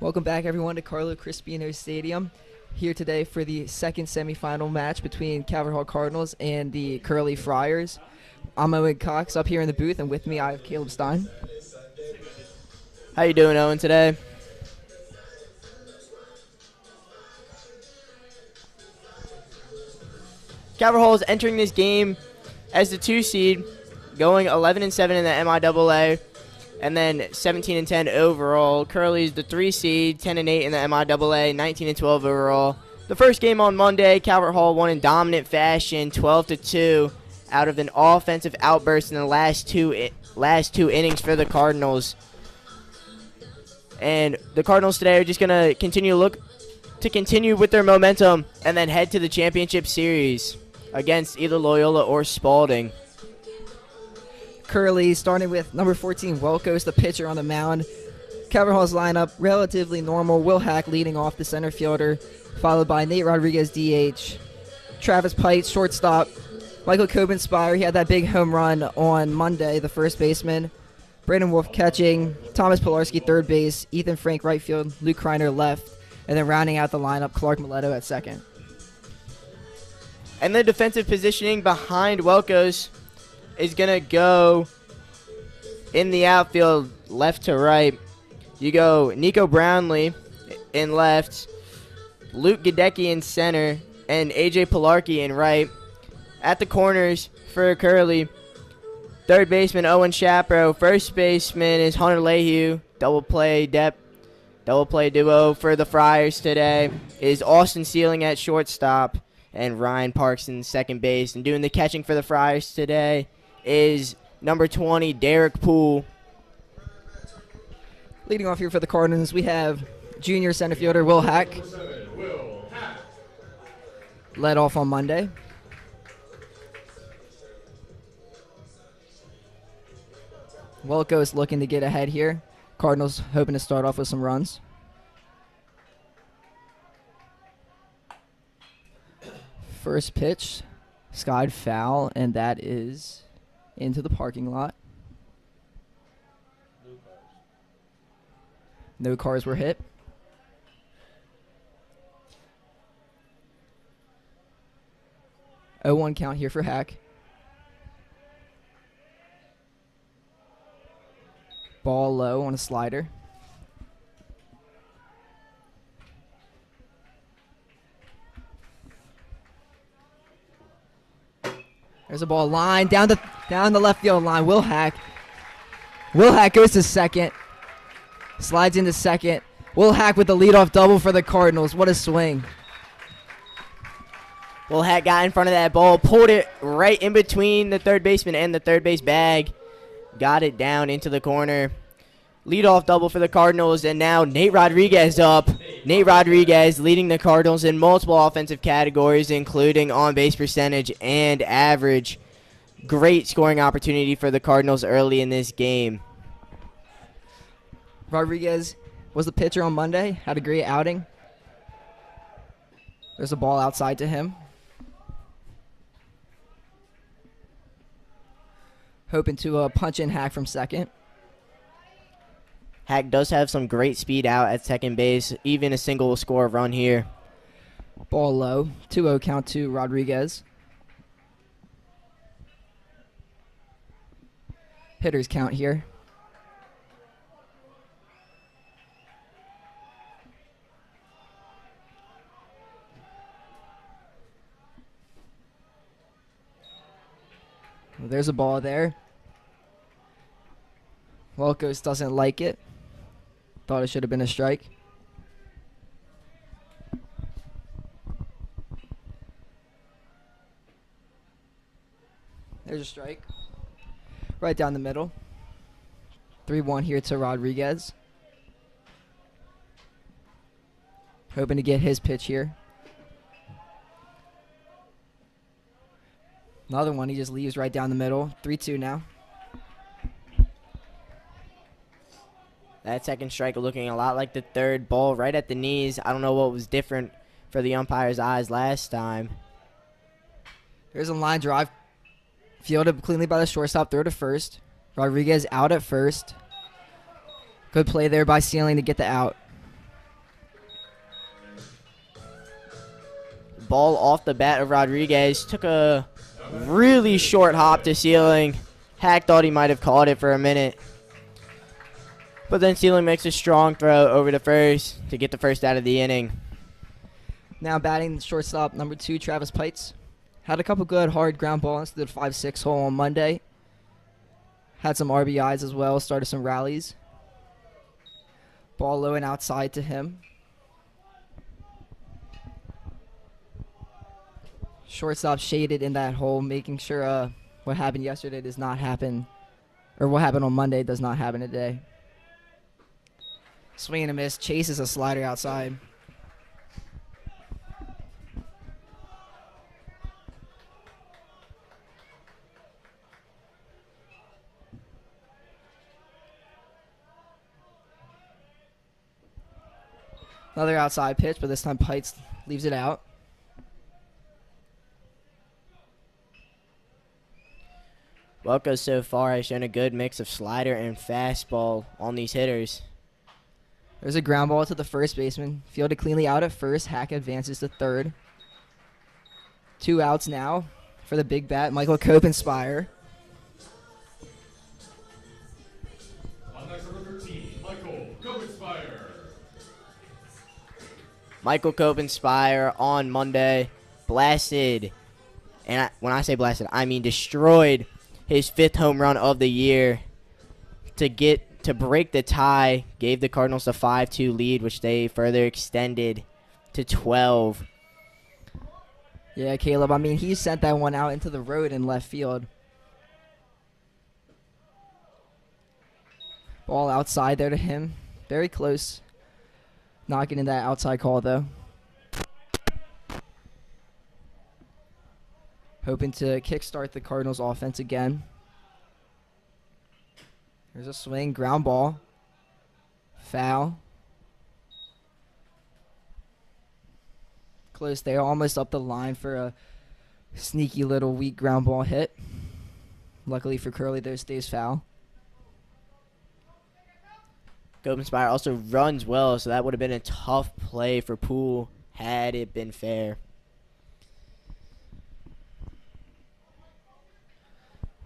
Welcome back, everyone, to Carlo Crispino Stadium. Here today for the second semifinal match between Calvert Hall Cardinals and the Curley Friars. I'm Owen Cox up here in the booth, and with me I have Caleb Stein. How you doing, Owen, today? Calvert Hall is entering this game as the 2 seed, going 11-7 in the MIAA, and then 17-10 overall. Curley's the 3 seed, 10-8 in the MIAA, 19-12 overall. The first game on Monday, Calvert Hall won in dominant fashion, 12-2, out of an offensive outburst in the last two innings for the Cardinals. And the Cardinals today are just going to continue with their momentum and then head to the championship series against either Loyola or Spalding. Curley starting with number 14, Welkos, the pitcher on the mound. Calvert Hall's lineup, relatively normal. Will Hack leading off, the center fielder, followed by Nate Rodriguez, DH. Travis Pite, shortstop. Michael Cobenspire, he had that big home run on Monday, the first baseman. Brandon Wolf catching. Thomas Pilarski, third base. Ethan Frank, right field. Luke Kreiner, left. And then rounding out the lineup, Clark Mileto at second. And the defensive positioning behind Welkos is going to go in the outfield left to right. You go Nico Brownlee in left, Luke Gadecki in center, and AJ Pilarki in right. At the corners for Curley, third baseman Owen Shapiro, first baseman is Hunter Lehue. Double play duo for the Friars today is Austin Sealing at shortstop and Ryan Parks in second base. And doing the catching for the Friars today is number 20, Derek Poole. Leading off here for the Cardinals, we have junior center fielder Will Hack. Led off on Monday. Welkos looking to get ahead here. Cardinals hoping to start off with some runs. First pitch, skied foul, and that is into the parking lot. No cars were hit. Oh, 0-1 count here for Hack. Ball low on a slider. There's a ball line down the left field line. Will Hack goes to second. Slides into second. Will Hack with the leadoff double for the Cardinals. What a swing. Will Hack got in front of that ball, pulled it right in between the third baseman and the third base bag. Got it down into the corner. Leadoff double for the Cardinals, and now Nate Rodriguez up. Nate Rodriguez leading the Cardinals in multiple offensive categories, including on-base percentage and average. Great scoring opportunity for the Cardinals early in this game. Rodriguez was the pitcher on Monday, had a great outing. There's a ball outside to him. Hoping to punch in Hack from second. Hack does have some great speed out at second base. Even a single will score a run here. Ball low. 2-0 count to Rodriguez. Hitters count here. Well, there's a ball there. Welkos doesn't like it. Thought it should have been a strike. There's a strike. Right down the middle. 3-1 here to Rodriguez. Hoping to get his pitch here. Another one, he just leaves right down the middle. 3-2 now. That second strike looking a lot like the third, ball right at the knees. I don't know what was different for the umpire's eyes last time. There's a line drive. Fielded cleanly by the shortstop, throw to first. Rodriguez out at first. Good play there by Sealing to get the out. ball off the bat of Rodriguez. Took a really short hop to Sealing. Hack thought he might have caught it for a minute. But then Sealing makes a strong throw over to first to get the first out of the inning. Now batting shortstop number 2, Travis Pites. Had a couple good hard ground balls to the 5-6 hole on Monday. Had some RBIs as well, started some rallies. Ball low and outside to him. Shortstop shaded in that hole, making sure what happened yesterday does not happen, or what happened on Monday does not happen today. Swing and a miss, chases a slider outside. Another outside pitch, but this time Pites leaves it out. Welco so far has shown a good mix of slider and fastball on these hitters. There's a ground ball to the first baseman. Fielded cleanly out at first. Hack advances to third. 2 outs now for the big bat, Michael Copenspire. On next number 13, Michael Copenspire. Michael Copenspire on Monday blasted, and when I say blasted, I mean destroyed his 5th home run of the year to break the tie. Gave the Cardinals a 5-2 lead, which they further extended to 12. Yeah, Caleb, I mean, he sent that one out into the road in left field. Ball outside there to him. Very close. Not getting that outside call, though. Hoping to kickstart the Cardinals' offense again. There's a swing, ground ball. Foul. Close there, almost up the line for a sneaky little weak ground ball hit. Luckily for Curley, there stays foul. Copenspire also runs well, so that would have been a tough play for Poole had it been fair.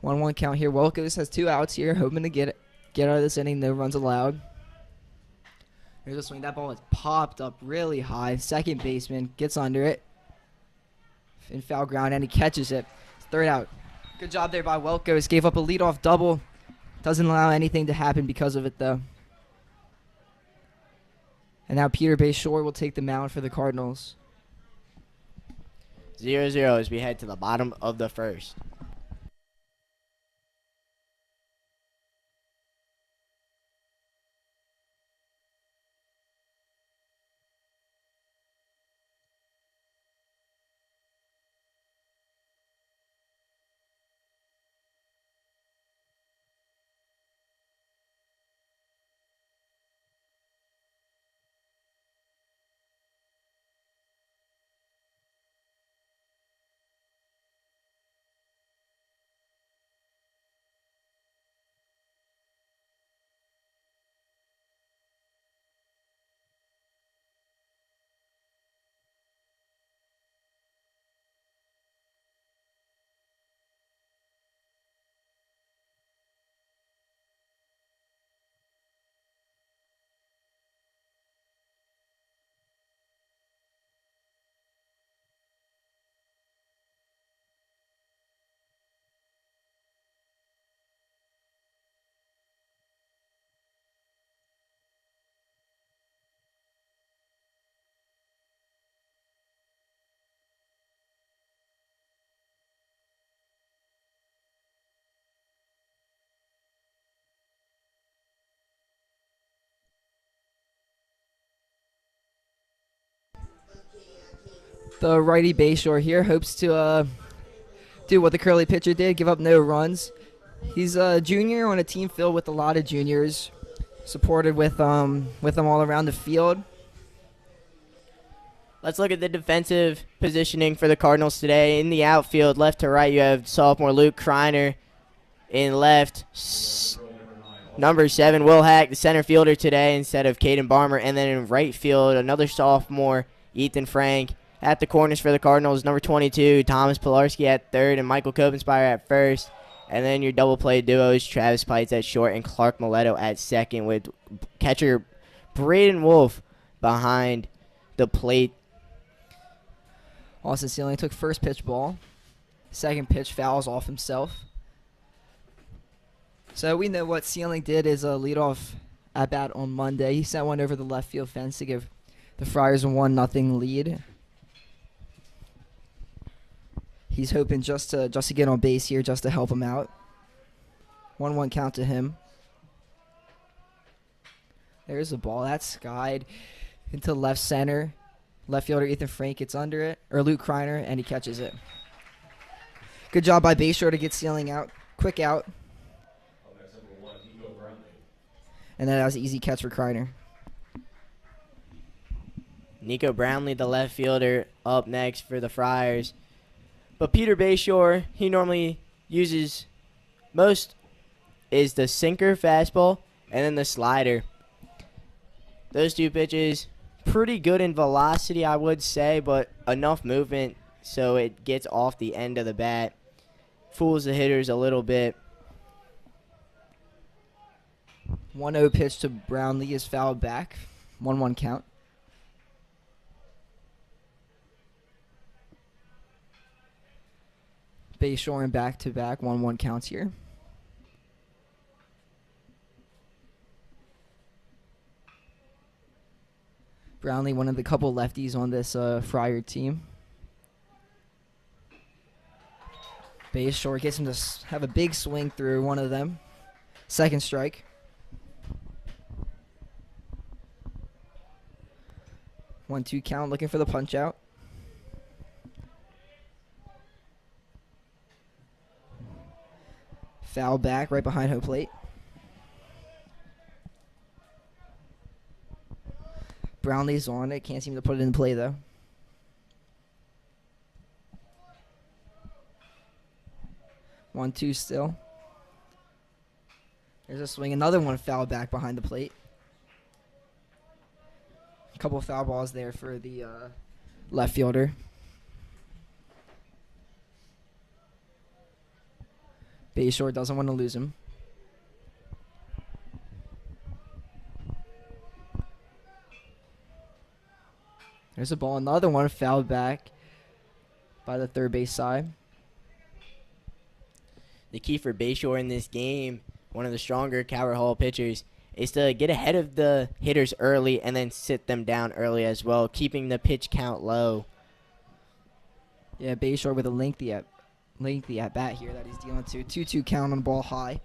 1-1 count here. Welkos has 2 outs here, hoping to get out of this inning. No runs allowed. Here's a swing. That ball is popped up really high. Second baseman gets under it in foul ground, and he catches it. 3rd out. Good job there by Welkos. Gave up a leadoff double. Doesn't allow anything to happen because of it, though. And now Peter Bayshore will take the mound for the Cardinals. 0-0 as we head to the bottom of the first. The righty Bayshore here hopes to do what the Curley pitcher did, give up no runs. He's a junior on a team filled with a lot of juniors, supported with them all around the field. Let's look at the defensive positioning for the Cardinals today. In the outfield, left to right, you have sophomore Luke Kreiner. In left, number 7, Will Hack, the center fielder today instead of Caden Barmer. And then in right field, another sophomore, Ethan Frank. At the corners for the Cardinals, number 22, Thomas Pilarski at third and Michael Kopenspire at first. And then your double play duos, Travis Pites at short and Clark Mileto at second, with catcher Braden Wolf behind the plate. Austin Sealing took first pitch ball. Second pitch fouls off himself. So we know what Sealing did as a leadoff at bat on Monday. He sent one over the left field fence to give the Friars a 1-0 lead. He's hoping just to get on base here, just to help him out. 1-1 count to him. There's the ball. That's skied into left center. Left fielder Ethan Frank gets under it, or Luke Kreiner, and he catches it. Good job by Bayshore to get Sealing out. Quick out. And then that was an easy catch for Kreiner. Nico Brownlee, the left fielder, up next for the Friars. But Peter Bayshore, he normally uses most is the sinker fastball and then the slider. Those two pitches, pretty good in velocity, I would say, but enough movement so it gets off the end of the bat. Fools the hitters a little bit. 1-0 pitch to Brownlee is fouled back. 1-1 count. Bayshore and back-to-back 1-1 counts here. Brownlee, one of the couple lefties on this Friar team. Bayshore gets him to have a big swing through one of them. Second strike. 1-2 count, looking for the punch out. Foul back right behind home plate. Brownlee's on it. Can't seem to put it in play, though. One, two still. There's a swing. Another one foul back behind the plate. A couple of foul balls there for the left fielder. Bayshore doesn't want to lose him. There's a ball. Another one fouled back by the third base side. The key for Bayshore in this game, one of the stronger Calvert Hall pitchers, is to get ahead of the hitters early and then sit them down early as well, keeping the pitch count low. Yeah, Bayshore with a lengthy at bat here that he's dealing to. 2-2 count on the ball high.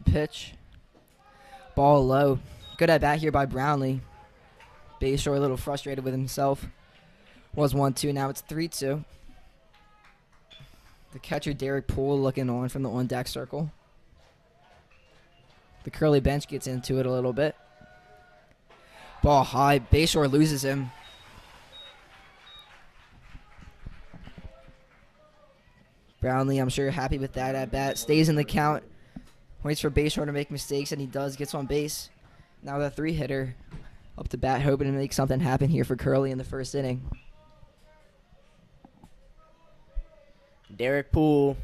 Pitch. Ball low. Good at bat here by Brownlee. Bayshore a little frustrated with himself. Was 1-2, now it's 3-2. The catcher Derek Poole looking on from the on-deck circle. The Curley bench gets into it a little bit. Ball high. Bayshore loses him. Brownlee, I'm sure, happy with that at bat. Stays in the count. Waits for Bayshore to make mistakes, and he does. Gets on base. Now the three-hitter up to bat, hoping to make something happen here for Curley in the first inning. Derek Poole,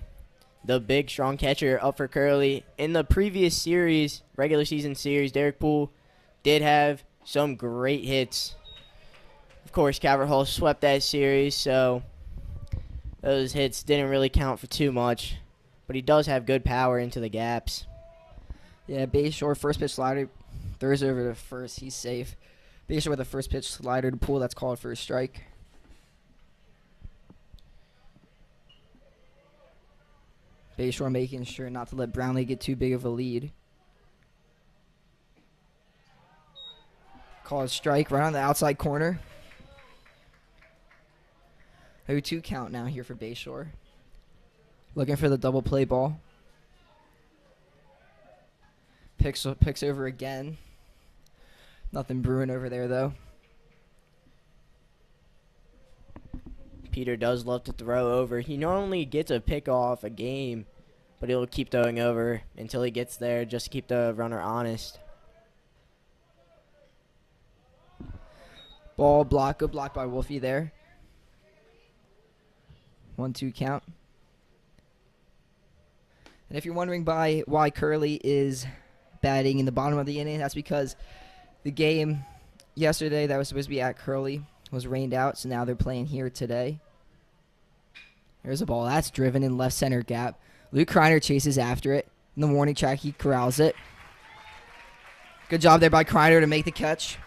the big, strong catcher, up for Curley. In the previous series, regular season series, Derek Poole did have some great hits. Of course, Calvert Hall swept that series, so those hits didn't really count for too much. But he does have good power into the gaps. Yeah, Bayshore, first pitch slider, throws over to first. He's safe. Bayshore with a first pitch slider to Poole. That's called for a strike. Bayshore making sure not to let Brownlee get too big of a lead. Call a strike right on the outside corner. 0-2 count now here for Bayshore. Looking for the double play ball. Picks over again. Nothing brewing over there, though. Peter does love to throw over. He normally gets a pick off a game but he'll keep throwing over until he gets there just to keep the runner honest. Ball block, good block by Wolfie there. 1-2 count. And if you're wondering why Curley is batting in the bottom of the inning, that's because the game yesterday that was supposed to be at Curley was rained out, so now they're playing here today. There's a ball that's driven in left center gap. Luke Kreiner chases after it. In the warning track, he corrals it. Good job there by Kreiner to make the catch.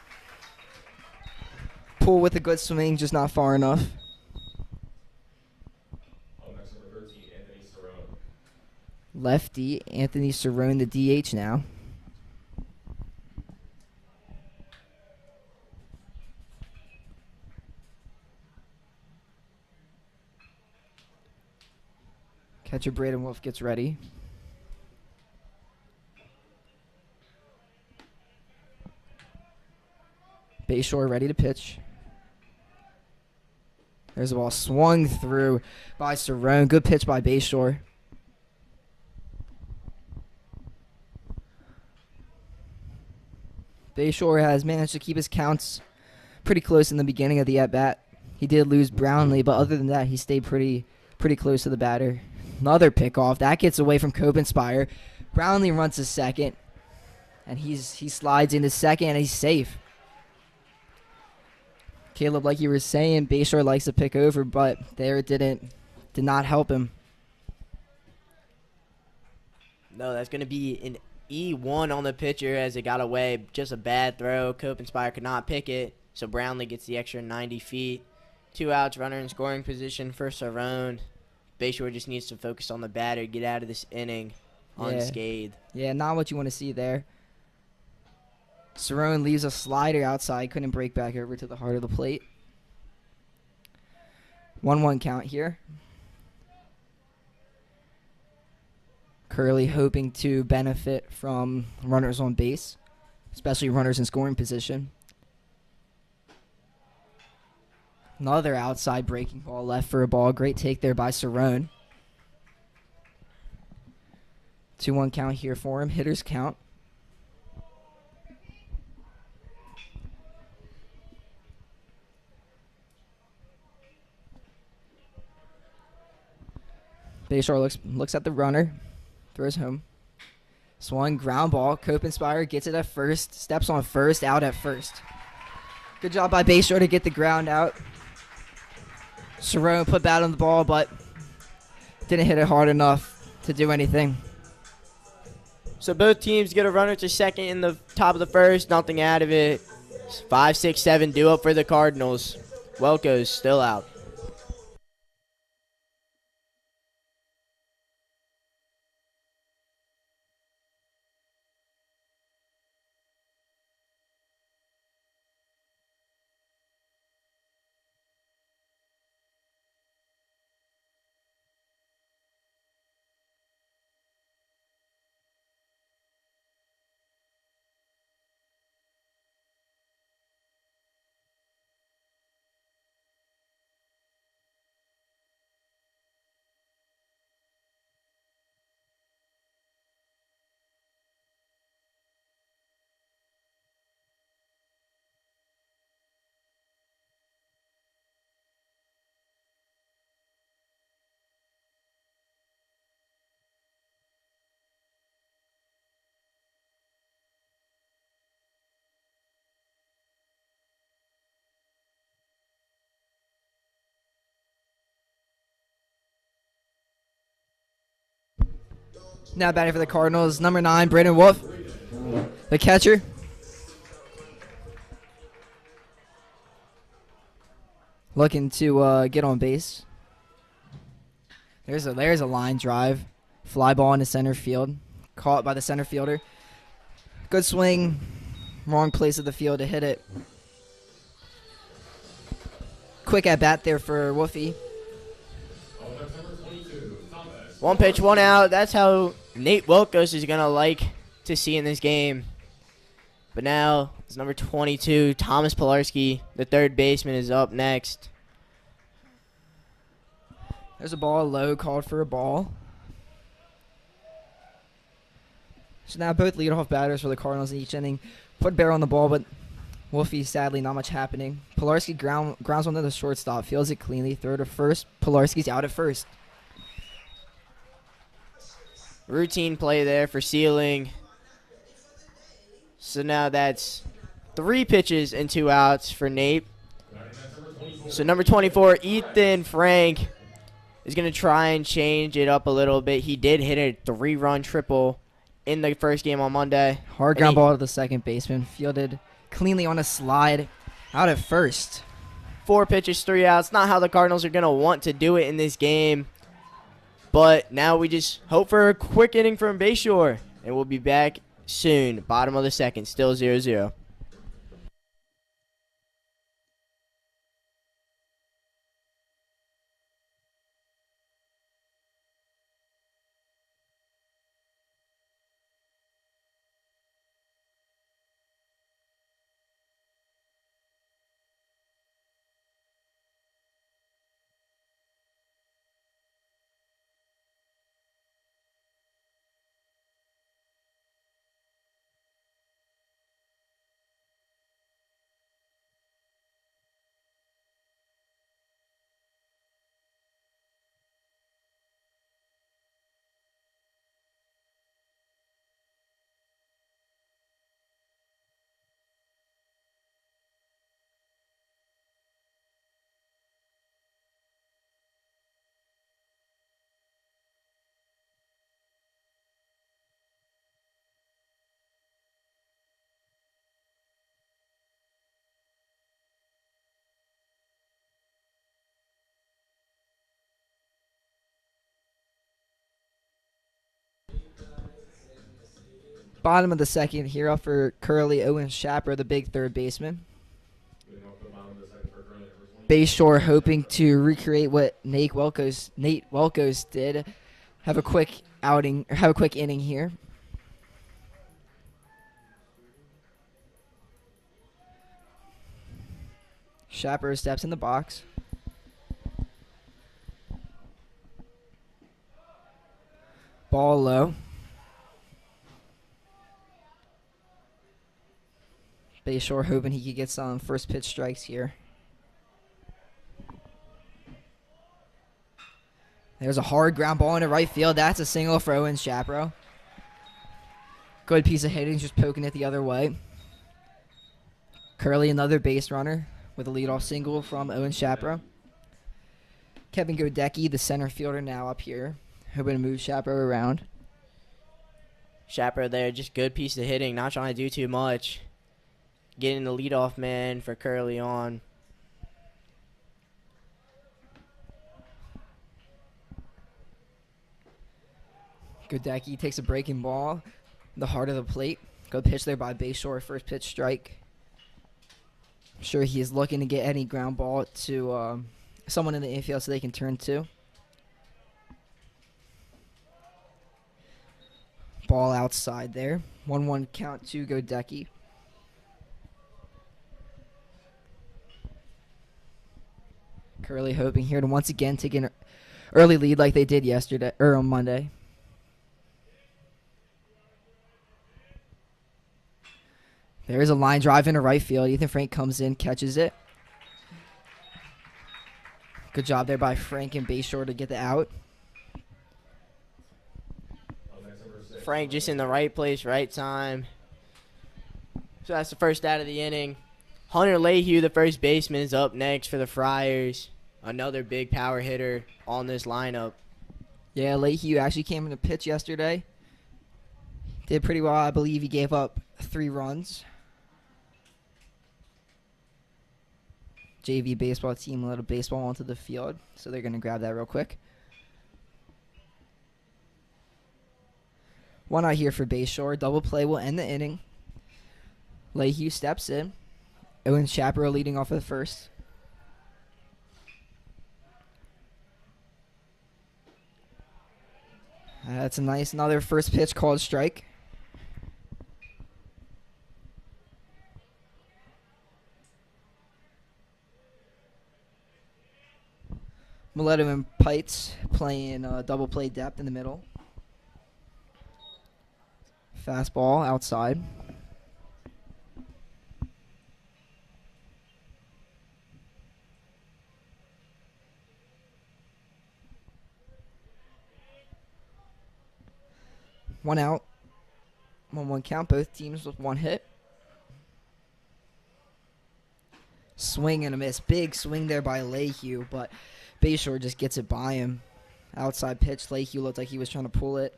Pull with a good swing, just not far enough. On next, number 13, Anthony Cerrone. Lefty Anthony Cerrone, the DH now. Catcher Braden Wolf gets ready. Bayshore ready to pitch. There's a ball swung through by Cerrone. Good pitch by Bayshore. Bayshore has managed to keep his counts pretty close in the beginning of the at-bat. He did lose Brownlee, but other than that, he stayed pretty close to the batter. Another pickoff. That gets away from Copenspire. Brownlee runs to second, and he slides into second, and he's safe. Caleb, like you were saying, Bayshore likes to pick over, but there it did not help him. No, that's going to be an E1 on the pitcher as it got away. Just a bad throw. Copenspire could not pick it, so Brownlee gets the extra 90 feet. 2 outs, runner in scoring position for Cerrone. Bayshore just needs to focus on the batter, get out of this inning unscathed. Yeah, not what you want to see there. Cerrone leaves a slider outside, couldn't break back over to the heart of the plate. 1-1 count here. Curley hoping to benefit from runners on base, especially runners in scoring position. Another outside breaking ball left for a ball. Great take there by Cerrone. 2-1 count here for him. Hitters count. Bayshore looks at the runner. Throws home. Swung, ground ball. Copenspire gets it at first. Steps on first, out at first. Good job by Bayshore to get the ground out. Cerrone put bat on the ball, but didn't hit it hard enough to do anything. So both teams get a runner to second in the top of the first. Nothing out of it. 5, 6, 7 due up for the Cardinals. Welco's still out. Now batting for the Cardinals, number 9, Braden Wolf, the catcher. Looking to get on base. There's a line drive. Fly ball into center field. Caught by the center fielder. Good swing. Wrong place of the field to hit it. Quick at bat there for Wolfie. On next, number 22, Thomas. 1 pitch, 1 out. That's how Nate Wilkos is going to like to see in this game. But now it's number 22, Thomas Pilarski, the third baseman, is up next. There's a ball low, called for a ball. So now both leadoff batters for the Cardinals in each inning put barrel on the ball, but Wolfie, sadly, not much happening. Pilarski grounds one to the shortstop, fields it cleanly, throw to first. Pilarski's out at first. Routine play there for Sealing. So now that's 3 pitches and 2 outs for Nate. So number 24, Ethan Frank, is going to try and change it up a little bit. He did hit a 3-run triple in the first game on Monday. Hard ground ball to the second baseman, fielded cleanly on a slide, out at first. 4 pitches, 3 outs. Not how the Cardinals are going to want to do it in this game. But now we just hope for a quick inning from Bayshore. And we'll be back soon. Bottom of the second, still 0-0. Bottom of the second here up for Curley, Owen Shapper, the big third baseman. Bayshore hoping to recreate what Nate Welkos did. Have a quick outing, or have a quick inning here. Shapper steps in the box. Ball low. Bayshore hoping he could get some first pitch strikes here. There's a hard ground ball into right field. That's a single for Owen Shapro. Good piece of hitting, just poking it the other way. Curley, another base runner with a leadoff single from Owen Shapro. Kevin Godecki, the center fielder, now up here, hoping to move Shapro around. Shapper there, just good piece of hitting, not trying to do too much. Getting the leadoff man for Curley on. Godecki takes a breaking ball, the heart of the plate. Good pitch there by Bayshore, first pitch strike. I'm sure he is looking to get any ground ball to someone in the infield so they can turn to. Ball outside there. 1-1 count to Godecki. Curley hoping here to once again take an early lead like they did yesterday or on Monday. There is a line drive into right field. Ethan Frank comes in, catches it. Good job there by Frank and Bayshore to get the out. Frank just in the right place, right time. So that's the first out of the inning. Hunter Lehue, the first baseman, is up next for the Friars. Another big power hitter on this lineup. Yeah, Lehue actually came in to pitch yesterday. Did pretty well. I believe he gave up 3 runs. JV baseball team let a baseball onto the field, so they're going to grab that real quick. One out here for Bayshore. Double play will end the inning. Lehue steps in. Owen Shapiro leading off at first. That's a nice, another first pitch called strike. Mileto and Pites playing double play depth in the middle. Fastball outside. One out. 1-1 count. Both teams with one hit. Swing and a miss. Big swing there by Lehue, but Bayshore just gets it by him. Outside pitch. Lehue looked like he was trying to pull it.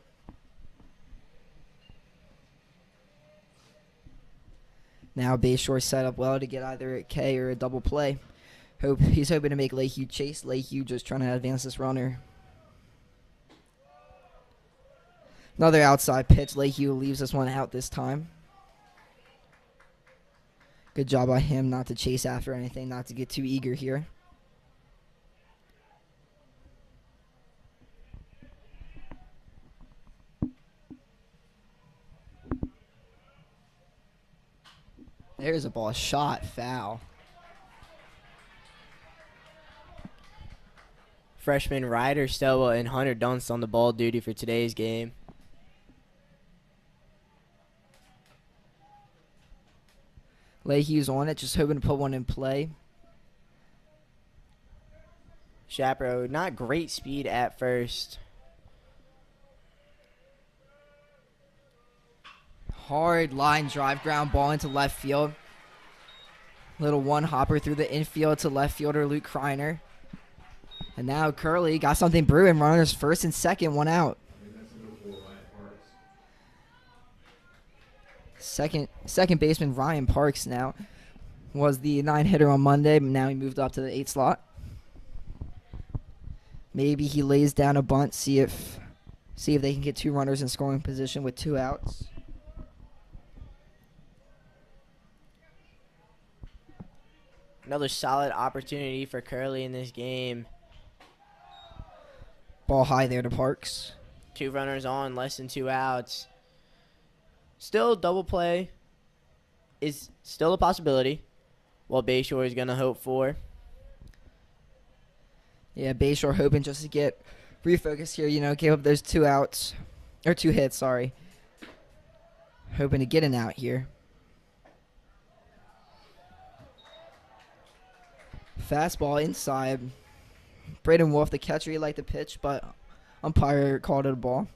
Now Bayshore set up well to get either a K or a double play. He's hoping to make Lehue chase. Lehue just trying to advance this runner. Another outside pitch. Lehue leaves this one out this time. Good job by him not to chase after anything, not to get too eager here. There's a ball shot, foul. Freshman Ryder Stella and Hunter Dunst on the ball duty for today's game. Leahue's on it, just hoping to put one in play. Shapiro, not great speed at first. Hard line drive, ground ball into left field. Little one hopper through the infield to left fielder Luke Kreiner. And now Curley got something brewing. Runners first and second, one out. Second baseman Ryan Parks now was the 9-hitter on Monday, but now he moved up to the 8 slot. Maybe he lays down a bunt, see if they can get 2 runners in scoring position with 2 outs. Another solid opportunity for Curley in this game. Ball high there to Parks. 2 runners on, less than 2 outs. Still, double play is still a possibility. What Bayshore is going to hope for. Yeah, Bayshore hoping just to get refocused here. Gave up those 2 outs. Or 2 hits, sorry. Hoping to get an out here. Fastball inside. Braden Wolf, the catcher, he liked the pitch, but umpire called it a ball.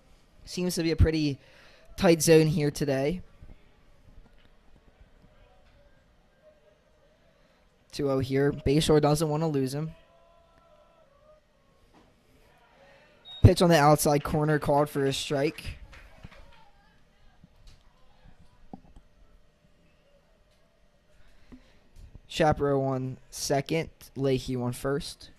Seems to be a pretty tight zone here today. 2-0 here. Bayshore doesn't want to lose him. Pitch on the outside corner called for a strike. Shapiro on second. Lehue on first.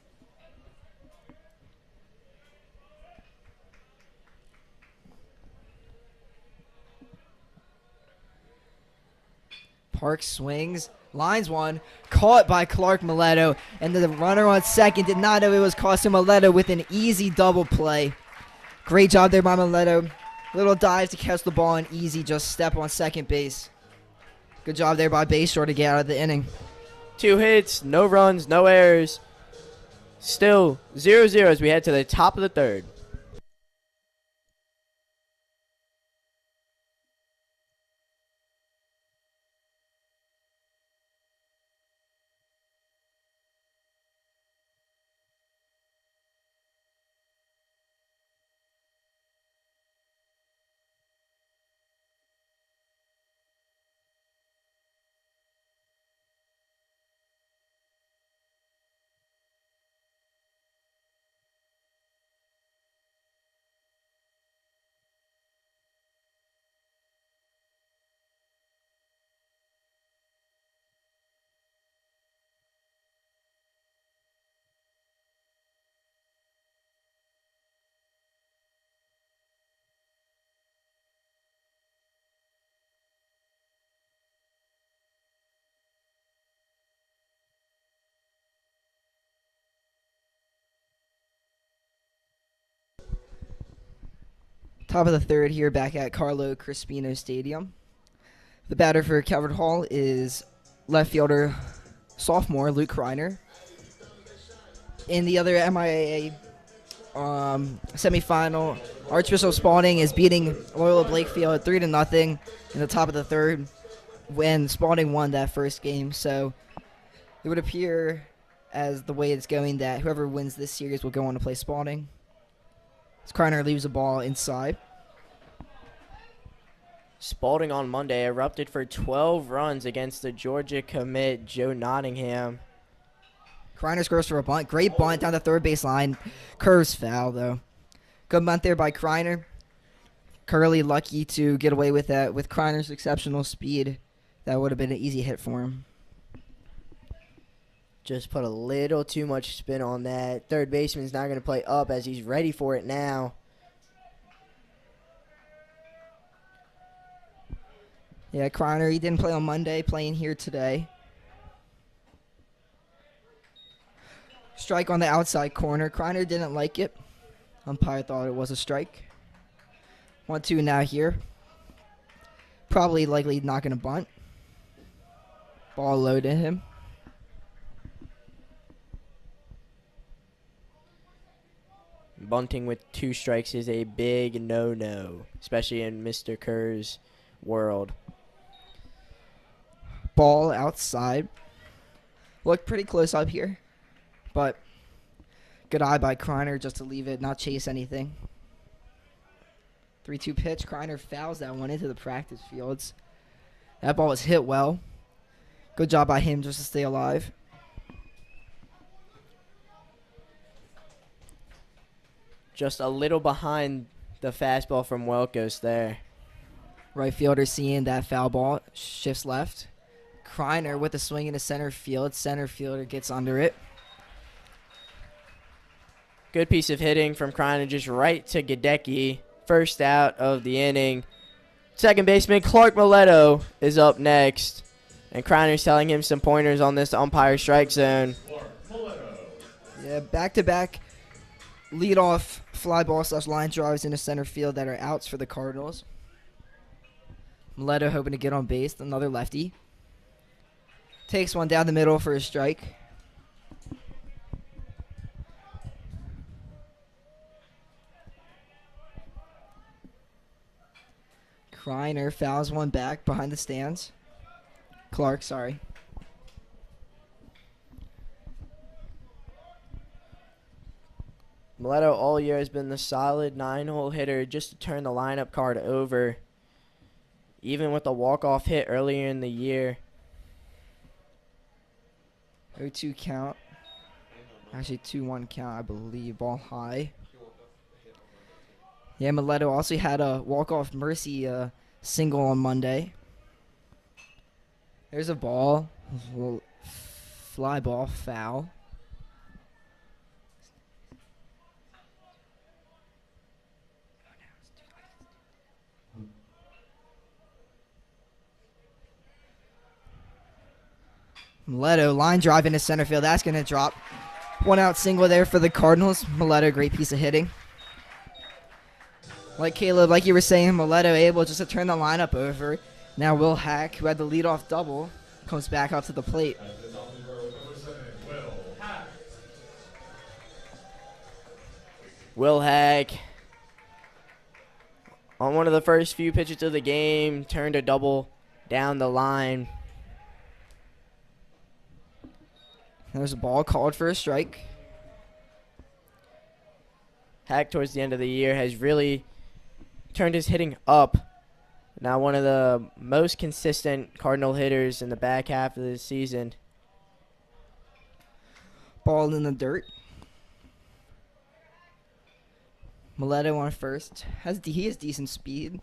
Parks swings, lines one, caught by Clark Mileto, and the runner on second did not know it was Costin Mileto with an easy double play. Great job there by Mileto. Little dive to catch the ball and easy just step on second base. Good job there by Bayshore to get out of the inning. 2 hits, no runs, no errors. Still 0-0 as we head to the top of the 3rd. Top of the 3rd here back at Carlo Crispino Stadium. The batter for Calvert Hall is left fielder sophomore Luke Kreiner. In the other MIAA semifinal. Archbishop Spalding is beating Loyola Blakefield 3-0 in the top of the third when Spalding won that first game. So it would appear, as the way it's going, that whoever wins this series will go on to play Spalding. As Kreiner leaves the ball inside. Spalding on Monday erupted for 12 runs against the Georgia commit Joe Nottingham. Kreiner scores for a bunt. Great bunt down the third base line. Curves foul, though. Good bunt there by Kreiner. Curley lucky to get away with that. With Kreiner's exceptional speed, that would have been an easy hit for him. Just put a little too much spin on that. Third baseman's not going to play up as he's ready for it now. Yeah, Kreiner, he didn't play on Monday, playing here today. Strike on the outside corner. Kreiner didn't like it. Umpire thought it was a strike. 1-2 now here. Probably likely not going to bunt. Ball low to him. Bunting with 2 strikes is a big no-no, especially in Mr. Kerr's world. Ball outside. Looked pretty close up here, but good eye by Kreiner just to leave it, not chase anything. 3-2 pitch. Kreiner fouls that one into the practice fields. That ball was hit well. Good job by him just to stay alive. Just a little behind the fastball from Welkos there. Right fielder seeing that foul ball, shifts left. Kreiner with a swing into center field. Center fielder gets under it. Good piece of hitting from Kreiner, just right to Gadecki. First out of the inning. Second baseman Clark Mileto is up next. And Kreiner's telling him some pointers on this umpire strike zone. Yeah, back-to-back leadoff fly ball / line drives into center field that are outs for the Cardinals. Mileto hoping to get on base. Another lefty. Takes one down the middle for a strike. Kreiner fouls one back behind the stands. Clark, sorry. Mileto all year has been the solid 9-hole hitter just to turn the lineup card over. Even with a walk-off hit earlier in the year. 0-2 count. Actually, 2-1 count, I believe. Ball high. Yeah, Mileto also had a walk-off mercy single on Monday. There's a ball. Fly ball, foul. Mileto, line drive into center field. That's going to drop. 1 out single there for the Cardinals. Mileto, great piece of hitting. Like Caleb, like you were saying, Mileto able just to turn the lineup over. Now Will Hack, who had the leadoff double, comes back up to the plate. Will Hack, on one of the first few pitches of the game, turned a double down the line. There's a ball called for a strike. Hack, towards the end of the year, has really turned his hitting up. Now one of the most consistent Cardinal hitters in the back half of the season. Ball in the dirt. Mileto on first. He has decent speed.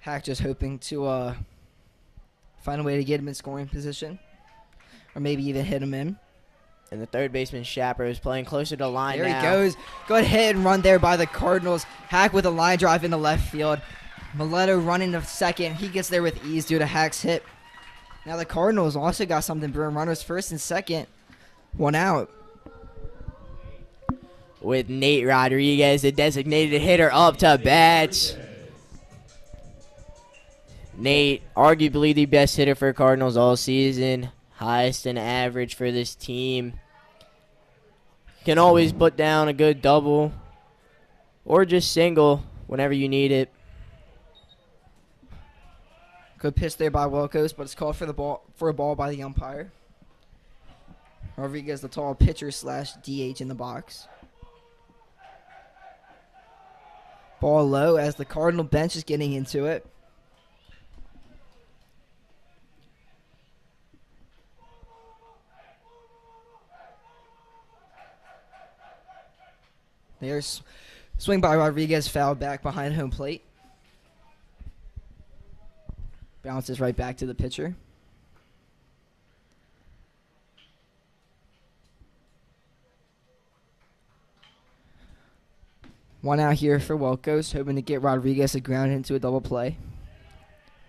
Hack just hoping to find a way to get him in scoring position. Or maybe even hit him in. And the third baseman, Schapper, is playing closer to line There now. he goes. Good hit and run there by the Cardinals. Hack with a line drive into left field. Mileto running to second. He gets there with ease due to Hack's hit. Now the Cardinals also got something brewing. Runners first and second. 1 out. With Nate Rodriguez, the designated hitter, up to bat. Nate, arguably the best hitter for Cardinals all season. Highest in average for this team. can always put down a good double or just single whenever you need it. Good pitch there by Wilkos, but it's called for a ball by the umpire. Rodriguez, the tall pitcher slash DH in the box. Ball low as the Cardinal bench is getting into it. There's swing by Rodriguez, foul back behind home plate. Bounces right back to the pitcher. One out here for Wilkos, hoping to get Rodriguez a ground into a double play.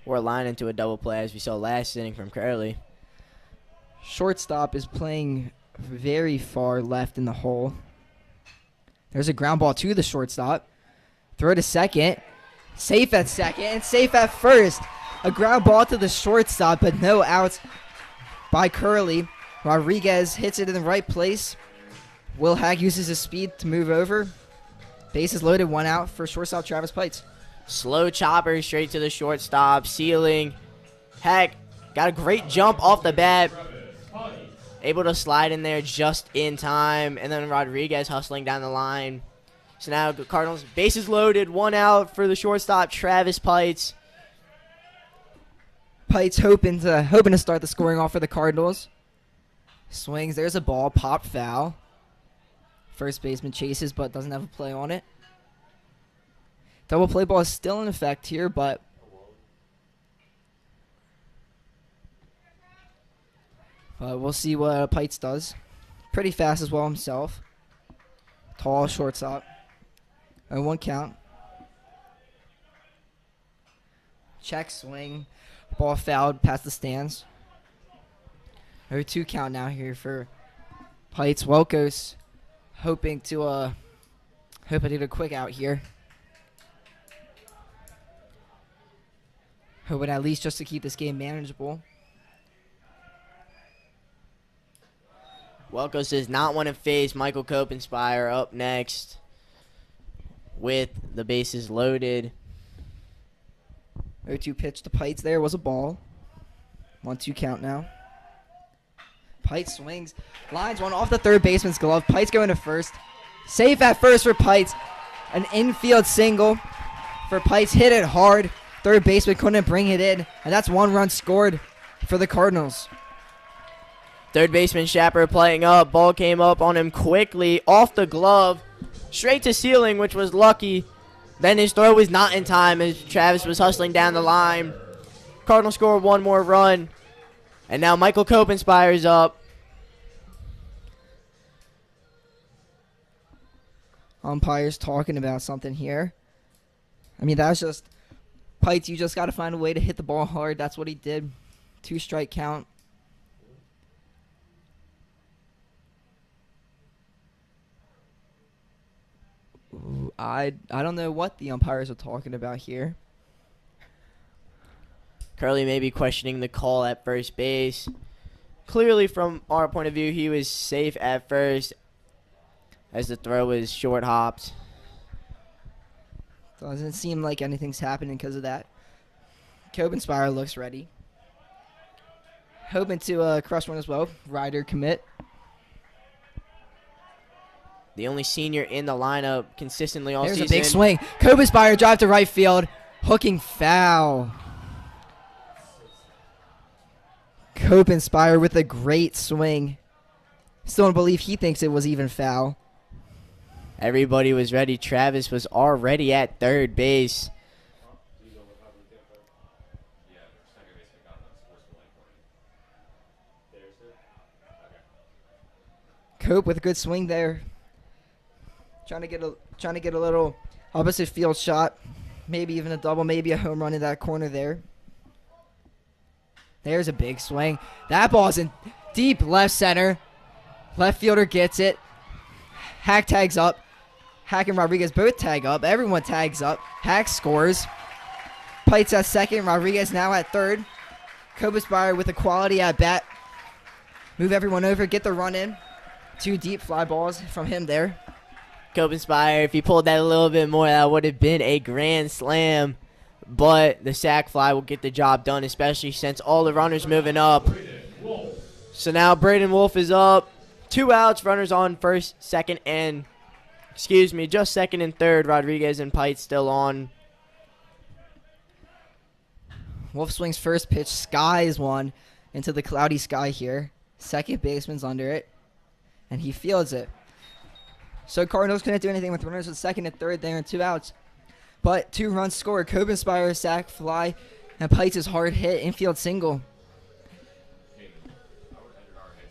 Or a line into a double play, as we saw last inning from Curley. Shortstop is playing very far left in the hole. There's a ground ball to the shortstop. Throw to second. Safe at second and safe at first. A ground ball to the shortstop, but no outs by Curley. Rodriguez hits it in the right place. Will Hack uses his speed to move over. Bases loaded, one out for shortstop Travis Pites. Slow chopper straight to the shortstop, ceiling. Hack got a great jump off the bat. Able to slide in there just in time. And then Rodriguez hustling down the line. So now the Cardinals, bases loaded, one out for the shortstop Travis Pites. Pites hoping to start the scoring off for the Cardinals. Swings, there's a ball, pop foul. First baseman chases but doesn't have a play on it. Double play ball is still in effect here, but we'll see what Pites does. Pretty fast as well himself. Tall shortstop. And one count. Check swing. Ball fouled past the stands. 0-2 count now here for Pites. Wilkos hoping to get a quick out here. Hoping at least just to keep this game manageable. Wilkos does not want to face Michael Kopenspire up next with the bases loaded. 0-2 pitch to Pites there was a ball. 1-2 count now. Pites swings. Lines one off the third baseman's glove. Pites going to first. Safe at first for Pites. An infield single for Pites. Hit it hard. Third baseman couldn't bring it in. And that's one run scored for the Cardinals. Third baseman Schapper playing up. Ball came up on him quickly. Off the glove. Straight to ceiling, which was lucky. Then his throw was not in time as Travis was hustling down the line. Cardinals score one more run. And now Michael Kopenspire's up. Umpires talking about something here. I mean, that's just Pites. You just got to find a way to hit the ball hard. That's what he did. 2-strike count. Ooh, I don't know what the umpires are talking about here. Curley may be questioning the call at first base. Clearly, from our point of view, he was safe at first as the throw was short hopped. Doesn't seem like anything's happening because of that. Kopenspire looks ready. Hoping to crush one as well. Ryder commit. The only senior in the lineup consistently all There's season. a big swing. Kopenspire drive to right field. Hooking foul. Kopenspire with a great swing. Still don't believe he thinks it was even foul. Everybody was ready. Travis was already at third base. Cope with a good swing there. Trying to get a little opposite field shot. Maybe even a double, maybe a home run in that corner there. There's a big swing. That ball's in deep left center. Left fielder gets it. Hack tags up. Hack and Rodriguez both tag up. Everyone tags up. Hack scores. Pites at second. Rodriguez now at third. Kopenspire with a quality at bat. Move everyone over. Get the run in. Two deep fly balls from him there. Copenspire, if he pulled that a little bit more, that would have been a grand slam. But the sac fly will get the job done, especially since all the runners moving up. So now Braden Wolf is up. 2 outs, runners on first, second, and just second and third. Rodriguez and Pite still on. Wolf swings first pitch, skies one into the cloudy sky here. Second baseman's under it, and he fields it. So Cardinals couldn't do anything with runners at second and third there and 2 outs. But 2 runs scored. Copenspire, sac fly, and Pites' hard hit, infield single.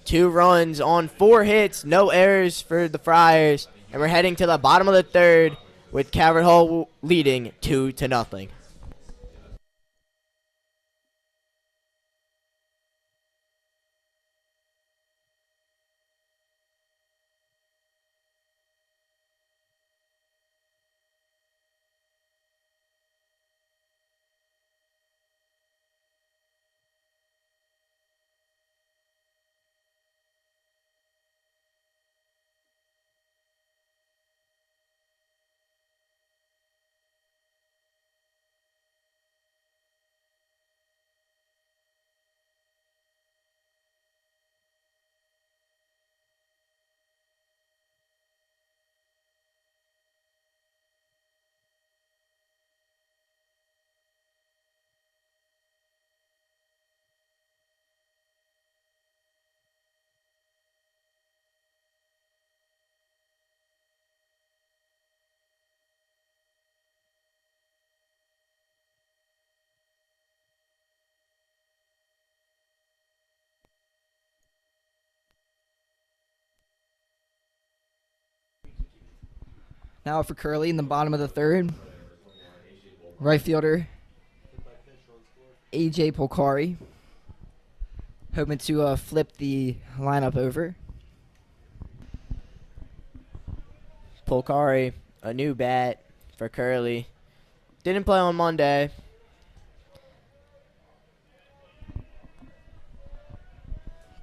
2 runs on 4 hits, no errors for the Friars. And we're heading to the bottom of the third with Calvert Hall leading 2-0. Now for Curley in the bottom of the third. Right fielder AJ Polcari, hoping to flip the lineup over. Polcari, a new bat for Curley. Didn't play on Monday.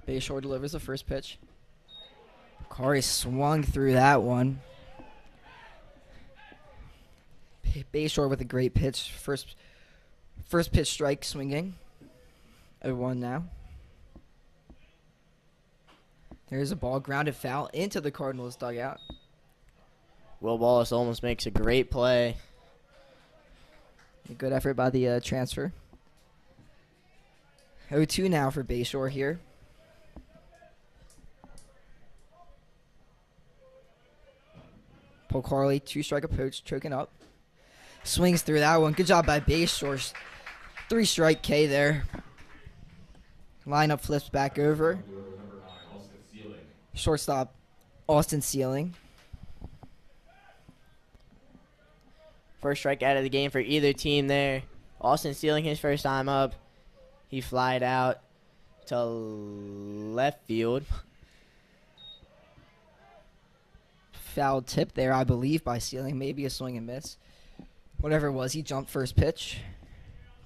Bayshore delivers the first pitch. Polcari swung through that one. Bayshore with a great pitch. First pitch strike swinging. 0-1 now. There's a ball grounded foul into the Cardinals dugout. Will Wallace almost makes a great play. A good effort by the transfer. 0-2 now for Bayshore here. Polcari, 2-strike approach, choking up. Swings through that one. Good job by Bayshore. 3-strike K there. Lineup flips back over. Shortstop, Austin Sealing. First strike out of the game for either team there. Austin Sealing his first time up. He flied out to left field. Foul tip there, I believe, by Sealing. Maybe a swing and miss. Whatever it was, he jumped first pitch.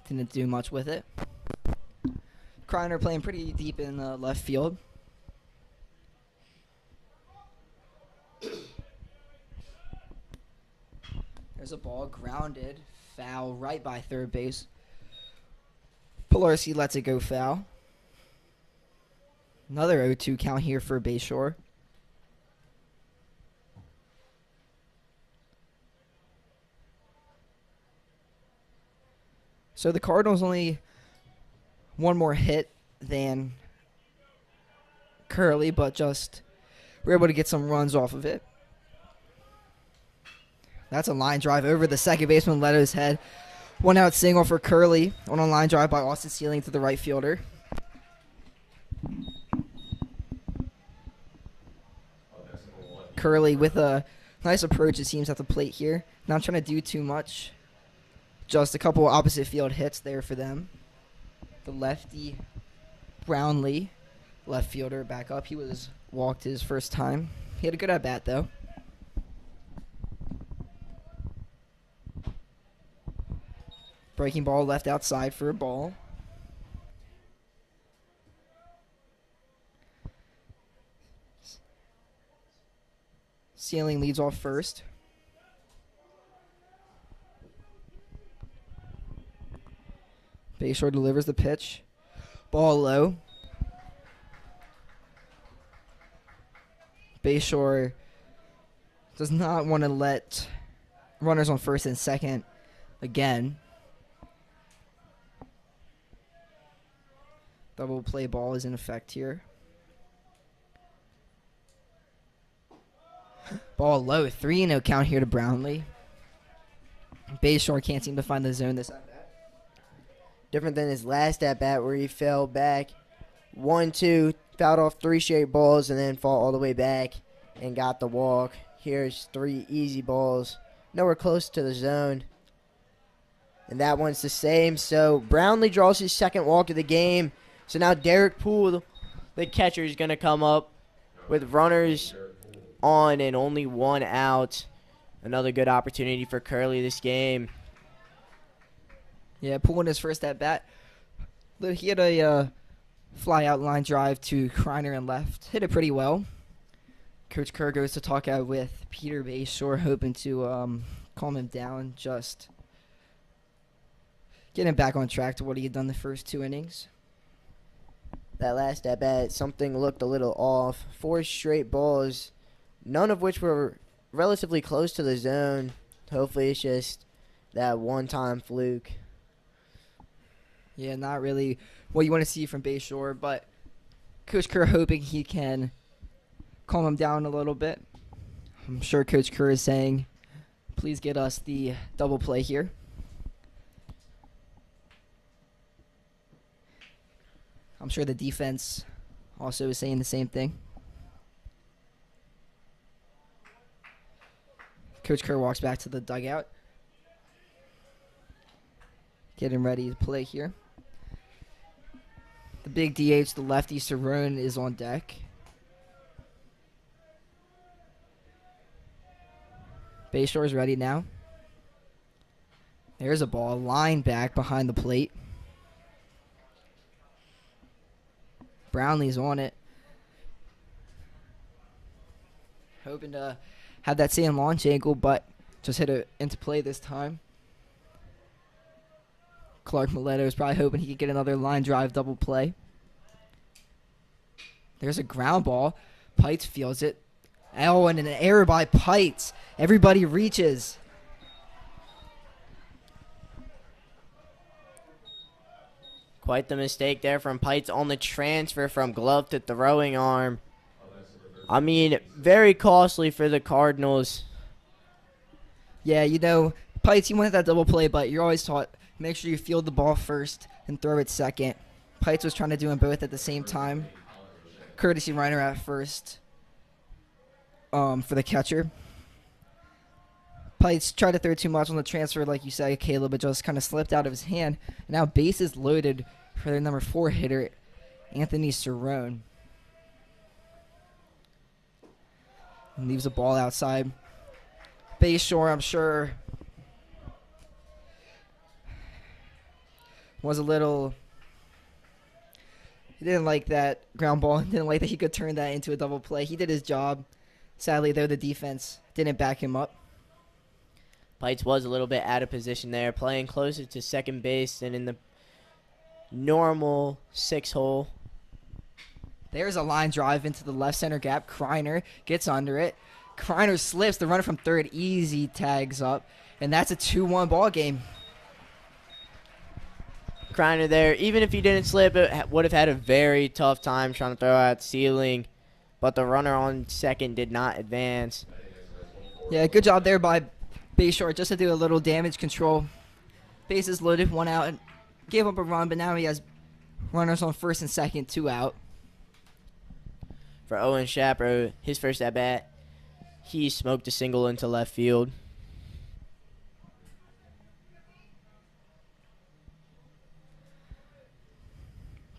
Didn't do much with it. Kreiner playing pretty deep in left field. There's a ball grounded. Foul right by third base. Pilarski lets it go foul. Another 0-2 count here for Bayshore. So the Cardinals only one more hit than Curley, but just were able to get some runs off of it. That's a line drive over the second baseman, Leto's head. 1-out single for Curley on a line drive by Austin Sealing to the right fielder. Curley with a nice approach, it seems, at the plate here. Not trying to do too much. Just a couple opposite field hits there for them. The lefty, Brownlee, left fielder, back up. He was walked his first time. He had a good at-bat, though. Breaking ball left outside for a ball. Ceiling leads off first. Bayshore delivers the pitch. Ball low. Bayshore does not want to let runners on first and second again. Double play ball is in effect here. Ball low, 3-0 count here to Brownlee. Bayshore can't seem to find the zone this at bat. Different than his last at bat where he fell back 1-2, fouled off 3 straight balls, and then fought all the way back and got the walk. Here's 3 easy balls, nowhere close to the zone. And that one's the same. So Brownlee draws his second walk of the game. So now Derek Poole, the catcher, is going to come up with runners on and only 1 out. Another good opportunity for Curley this game. Yeah, Poole in his first at bat. He had a fly out line drive to Kreiner and left. Hit it pretty well. Coach Kerr goes to talk out with Peter Bayshore, hoping to calm him down, just get him back on track to what he had done the first 2 innings. That last at bat, something looked a little off. 4 straight balls, none of which were relatively close to the zone. Hopefully it's just that one-time fluke. Yeah, not really what you want to see from Bayshore, but Coach Kerr hoping he can calm him down a little bit. I'm sure Coach Kerr is saying, please get us the double play here. I'm sure the defense also is saying the same thing. Coach Kerr walks back to the dugout. Getting ready to play here. The big DH, the lefty Cerrone, is on deck. Bayshore's ready now. There's a ball. Line back behind the plate. Brownlee's on it. Hoping to have that same launch angle, but just hit it into play this time. Clark Mileto is probably hoping he could get another line drive double play. There's a ground ball. Pites fields it. Oh, and an error by Pites. Everybody reaches. Quite the mistake there from Pites on the transfer from glove to throwing arm. I mean, very costly for the Cardinals. Yeah, you know, Pites, you wanted that double play, but you're always taught, make sure you field the ball first and throw it second. Pites was trying to do them both at the same time. Courtesy runner at first for the catcher. Pites tried to throw too much on the transfer, like you said, Caleb, but just kind of slipped out of his hand. And now bases loaded for their number 4 hitter, Anthony Cerrone. And leaves the ball outside. Bayshore, I'm sure, was a little... He didn't like that ground ball. Didn't like that he could turn that into a double play. He did his job. Sadly, though, the defense didn't back him up. Pites was a little bit out of position there, playing closer to second base than in the normal 6-hole. There's a line drive into the left center gap. Kreiner gets under it. Kreiner slips. The runner from third easy tags up. And that's a 2-1 ball game. Kreiner there, even if he didn't slip, it would have had a very tough time trying to throw out ceiling. But the runner on second did not advance. Yeah, good job there by Bayshore just to do a little damage control. Bases loaded, 1 out. Gave up a run, but now he has runners on first and second, 2 out. For Owen Shapiro, his first at-bat, he smoked a single into left field.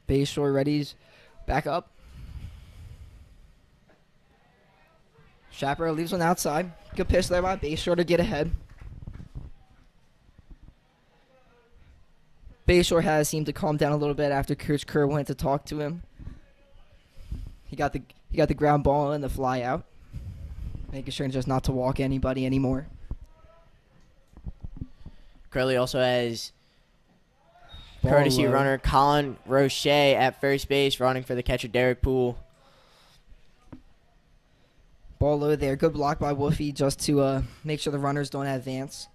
Bayshore readies back up. Shapiro leaves one outside. Good pitch there by Bayshore to get ahead. Bayshore has seemed to calm down a little bit after Coach Kerr went to talk to him. He got the ground ball and the fly out. making sure just not to walk anybody anymore. Curley also has Ball courtesy low. runner Colin Roche at first base, running for the catcher Derek Poole. Ball low there. Good block by Wolfie just to make sure the runners don't advance.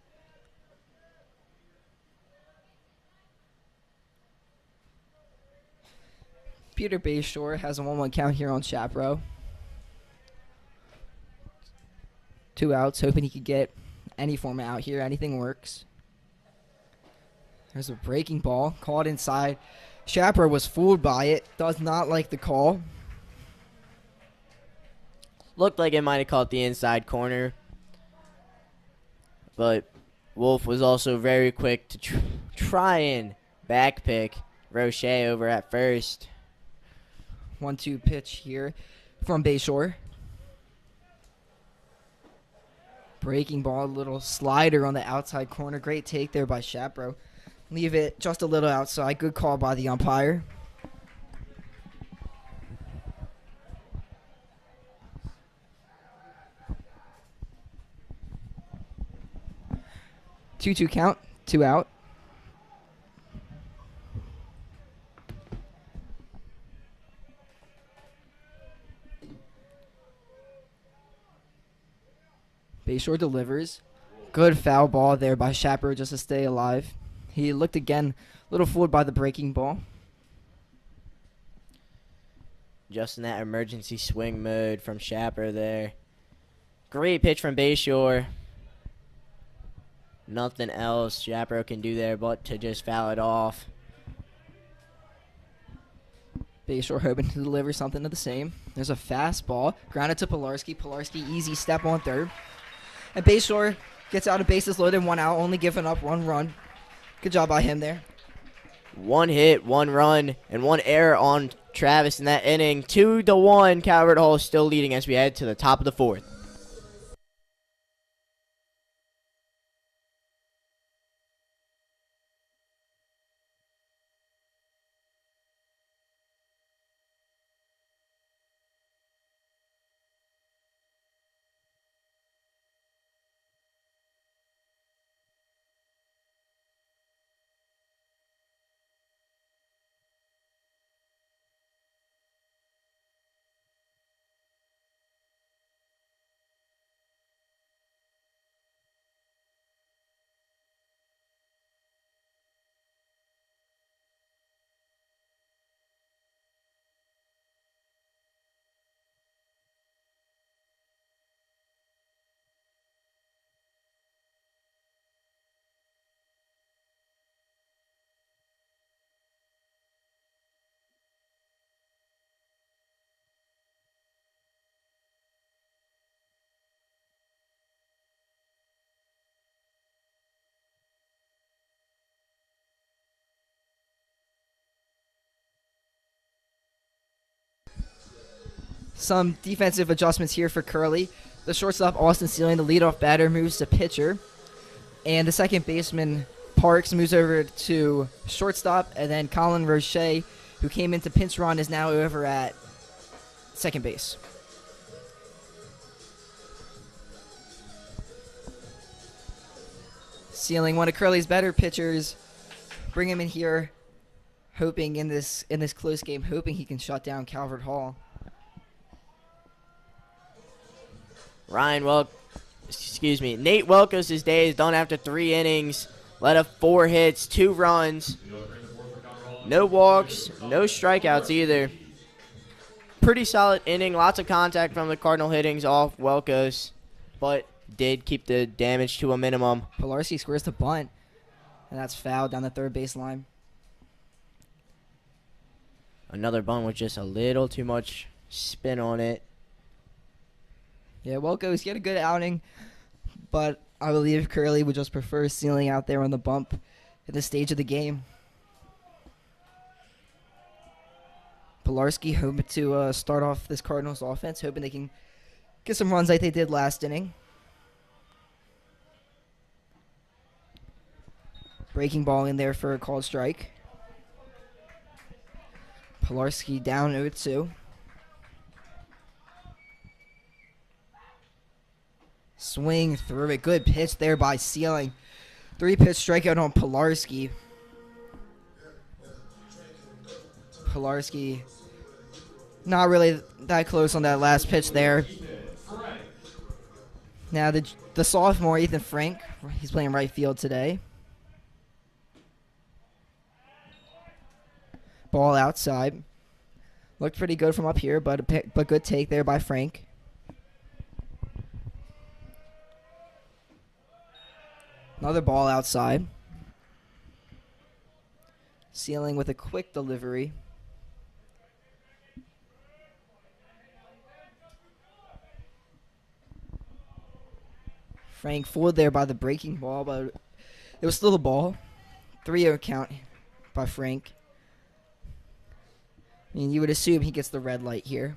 Peter Bayshore has a 1-1 count here on Chaparral. 2 outs, hoping he could get any form out here. Anything works. There's a breaking ball called inside. Chaparral was fooled by it. Does not like the call. Looked like it might have caught the inside corner, but Wolf was also very quick to try and backpick Roche over at first. 1-2 pitch here from Bayshore. Breaking ball, little slider on the outside corner. Great take there by Chaparral. Leave it just a little outside. Good call by the umpire. Two count, 2 out. Bayshore delivers. Good foul ball there by Chaparral just to stay alive. He looked again, a little fooled by the breaking ball. Just in that emergency swing mode from Chaparral there. Great pitch from Bayshore. Nothing else Chaparral can do there but to just foul it off. Bayshore hoping to deliver something of the same. There's a fastball. Grounded to Pilarski. Pilarski, easy step on third. And Bayshore gets out of bases loaded, 1 out, only giving up 1 run. Good job by him there. 1 hit, 1 run, and 1 error on Travis in that inning. 2-1. Calvert Hall is still leading as we head to the top of the 4th. Some defensive adjustments here for Curley. The shortstop, Austin Sealing, the leadoff batter, moves to pitcher. And the second baseman, Parks, moves over to shortstop. And then Colin Roche, who came into pinch run, is now over at second base. Sealing, one of Curley's better pitchers. Bring him in here, hoping in this close game, hoping he can shut down Calvert Hall. Nate Welkos' day is done after 3 innings. Let up 4 hits, 2 runs. No walks, no strikeouts either. Pretty solid inning. Lots of contact from the Cardinal hittings off Welkos, but did keep the damage to a minimum. Pilarski squares the bunt, and that's fouled down the third baseline. Another bunt with just a little too much spin on it. Yeah, Welkos, he had a good outing, but I believe Curley would just prefer Sealing out there on the bump at this stage of the game. Pilarski hoping to start off this Cardinals offense, hoping they can get some runs like they did last inning. Breaking ball in there for a called strike. Pilarski down 0-2. swing through it. Good pitch there by Sealing. 3-pitch strikeout on Pilarski. Pilarski not really that close on that last pitch there. Now the sophomore, Ethan Frank, he's playing right field today. Ball outside. Looked pretty good from up here, but good take there by Frank. Another ball outside. Sealing with a quick delivery. Frank fooled there by the breaking ball, but it was still a ball. 3-0 count by Frank. I mean, you would assume he gets the red light here.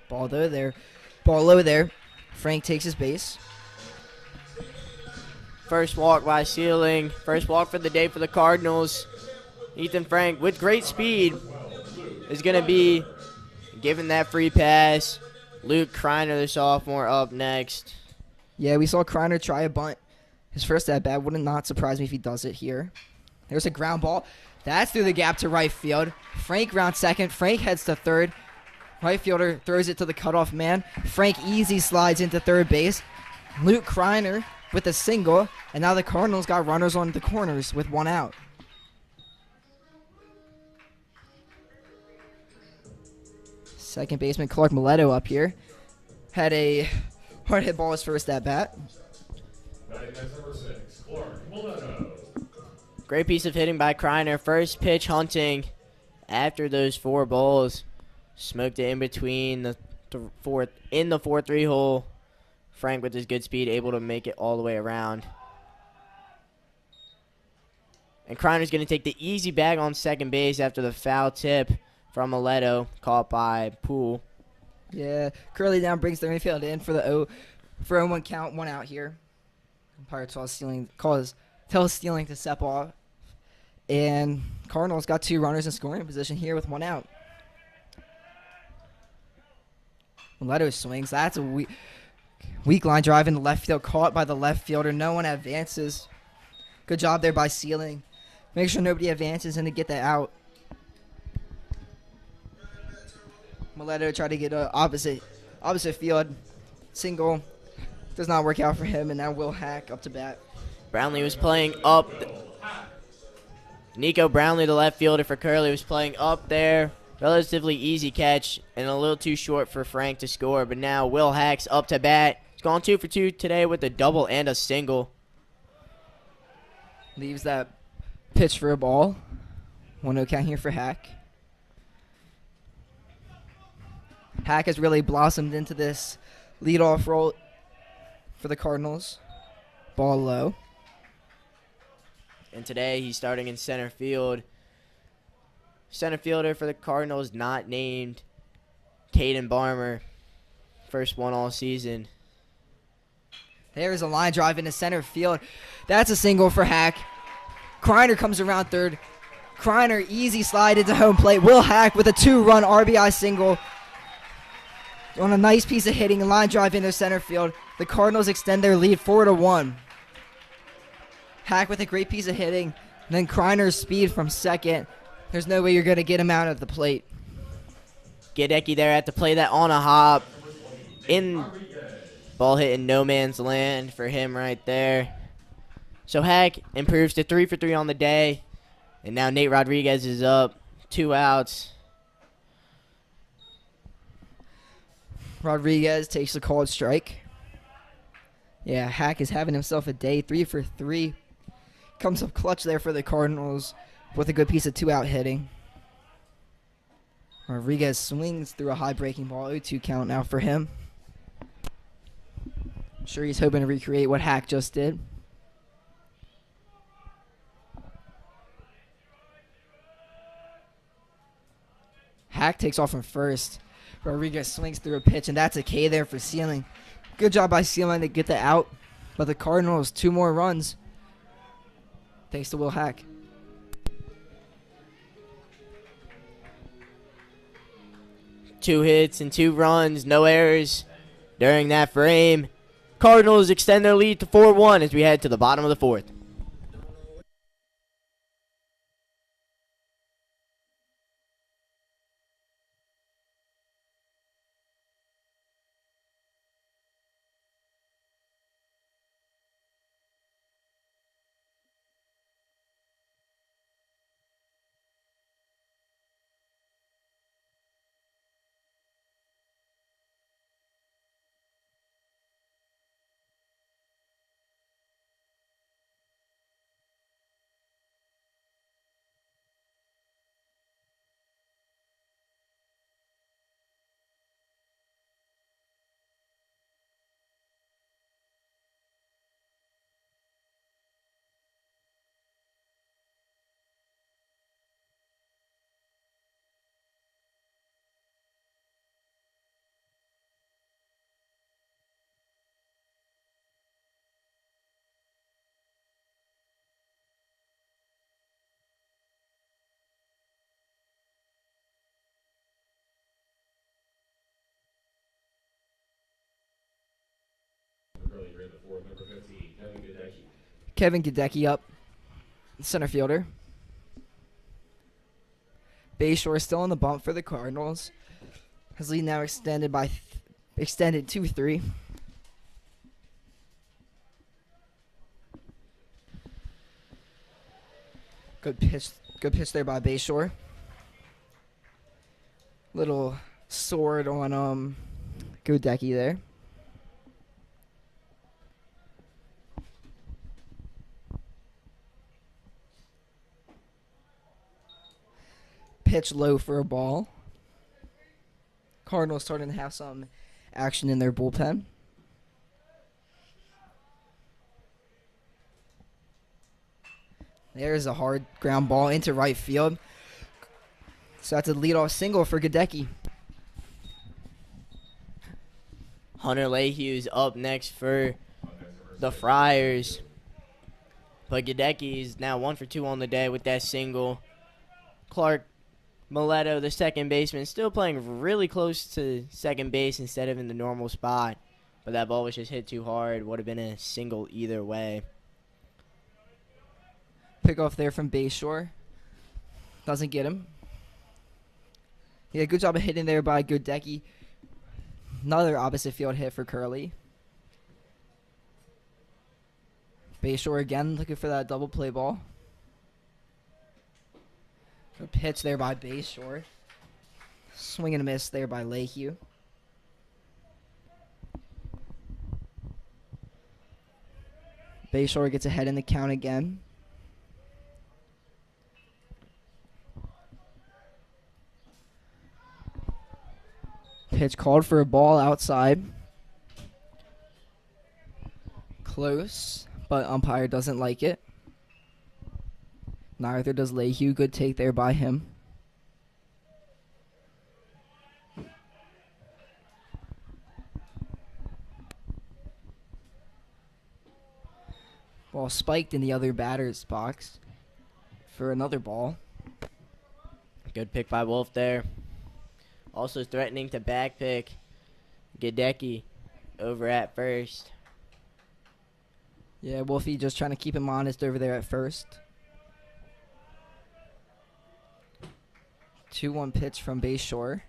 Ball low there. Ball low there. Frank takes his base. First walk by Sealing. First walk for the day for the Cardinals. Ethan Frank, with great speed, is going to be given that free pass. Luke Kreiner, the sophomore, up next. Yeah, we saw Kreiner try a bunt. His first at-bat. Would not surprise me if he does it here. There's a ground ball. That's through the gap to right field. Frank rounds second. Frank heads to third. Right fielder throws it to the cutoff man. Frank easy slides into third base. Luke Kreiner with a single. And now the Cardinals got runners on the corners with 1 out. Second baseman Clark Mileto up here. Had a hard hit ball his first at bat. Batting next, number 6, Clark Mileto. Great piece of hitting by Kreiner. First pitch hunting after those 4 balls. Smoked it in between the fourth 4-3 hole. Frank with his good speed able to make it all the way around. And Kreiner's going to take the easy bag on second base after the foul tip from Mileto, caught by Poole. Yeah, Curley down brings the infield in for the 0-1 count, 1 out here. Pirates tells Stealing to step off. And Cardinals got 2 runners in scoring position here with 1 out. Mileto swings. That's a weak line drive in the left field, caught by the left fielder. No one advances. Good job there by Sealing. Make sure nobody advances and to get that out. Mileto tried to get a opposite field single. Does not work out for him, and now Will Hack up to bat. Brownlee was playing up. Nico Brownlee, the left fielder for Curley, was playing up there. Relatively easy catch and a little too short for Frank to score. But now Will Hack's up to bat. He's gone 2 for 2 today with a double and a single. Leaves that pitch for a ball. 1-0 count here for Hack. Hack has really blossomed into this leadoff role for the Cardinals. Ball low. And today he's starting in center field. Center fielder for the Cardinals not named Caden Barmer. First one all season. There's a line drive into center field. That's a single for Hack. Kreiner comes around third. Kreiner easy slide into home plate. Will Hack with a 2-run RBI single on a nice piece of hitting and line drive into center field. The Cardinals extend their lead 4-1. Hack with a great piece of hitting. And then Kreiner's speed from second. There's no way you're going to get him out at the plate. Gadecki there had to play that on a hop. Ball hit in no man's land for him right there. So Hack improves to 3 for 3 on the day. And now Nate Rodriguez is up. 2 outs. Rodriguez takes the called strike. Yeah, Hack is having himself a day. 3 for 3. Comes up clutch there for the Cardinals with a good piece of 2-out hitting. Rodriguez swings through a high breaking ball. 0-2 count now for him. I'm sure he's hoping to recreate what Hack just did. Hack takes off from first. Rodriguez swings through a pitch, and that's a K there for Sealing. Good job by Sealing to get the out. But the Cardinals, 2 more runs. Thanks to Will Hack. Two hits and 2 runs, no errors During that frame, Cardinals extend their lead to 4-1 as we head to the bottom of the fourth. Curley, you're in the fourth. Number 15, Kevin Gadecki. Kevin Gadecki up, center fielder. Bayshore still on the bump for the Cardinals. His lead now extended 2-3. Good pitch there by Bayshore. Little sword on Gadecki there. Pitch low for a ball. Cardinals starting to have some action in their bullpen. There's a hard ground ball into right field. So that's a leadoff single for Gadecki. Hunter Lehew's up next for the Friars. But Gadecki is now 1 for 2 on the day with that single. Clark Mileto, the second baseman, still playing really close to second base instead of in the normal spot. But that ball was just hit too hard. Would have been a single either way. Pick off there from Bayshore. Doesn't get him. Yeah, good job of hitting there by Gadecki. Another opposite field hit for Curley. Bayshore again looking for that double play ball. Good pitch there by Bayshore. Swing and a miss there by Lehew. Bayshore gets ahead in the count again. Pitch called for a ball outside. Close, but umpire doesn't like it. Neither does Lehew. Good take there by him. Ball spiked in the other batter's box for another ball. Good pick by Wolf there. Also threatening to back pick Gadecki over at first. Yeah, Wolfie just trying to keep him honest over there at first. 2-1 pitch from Bayshore.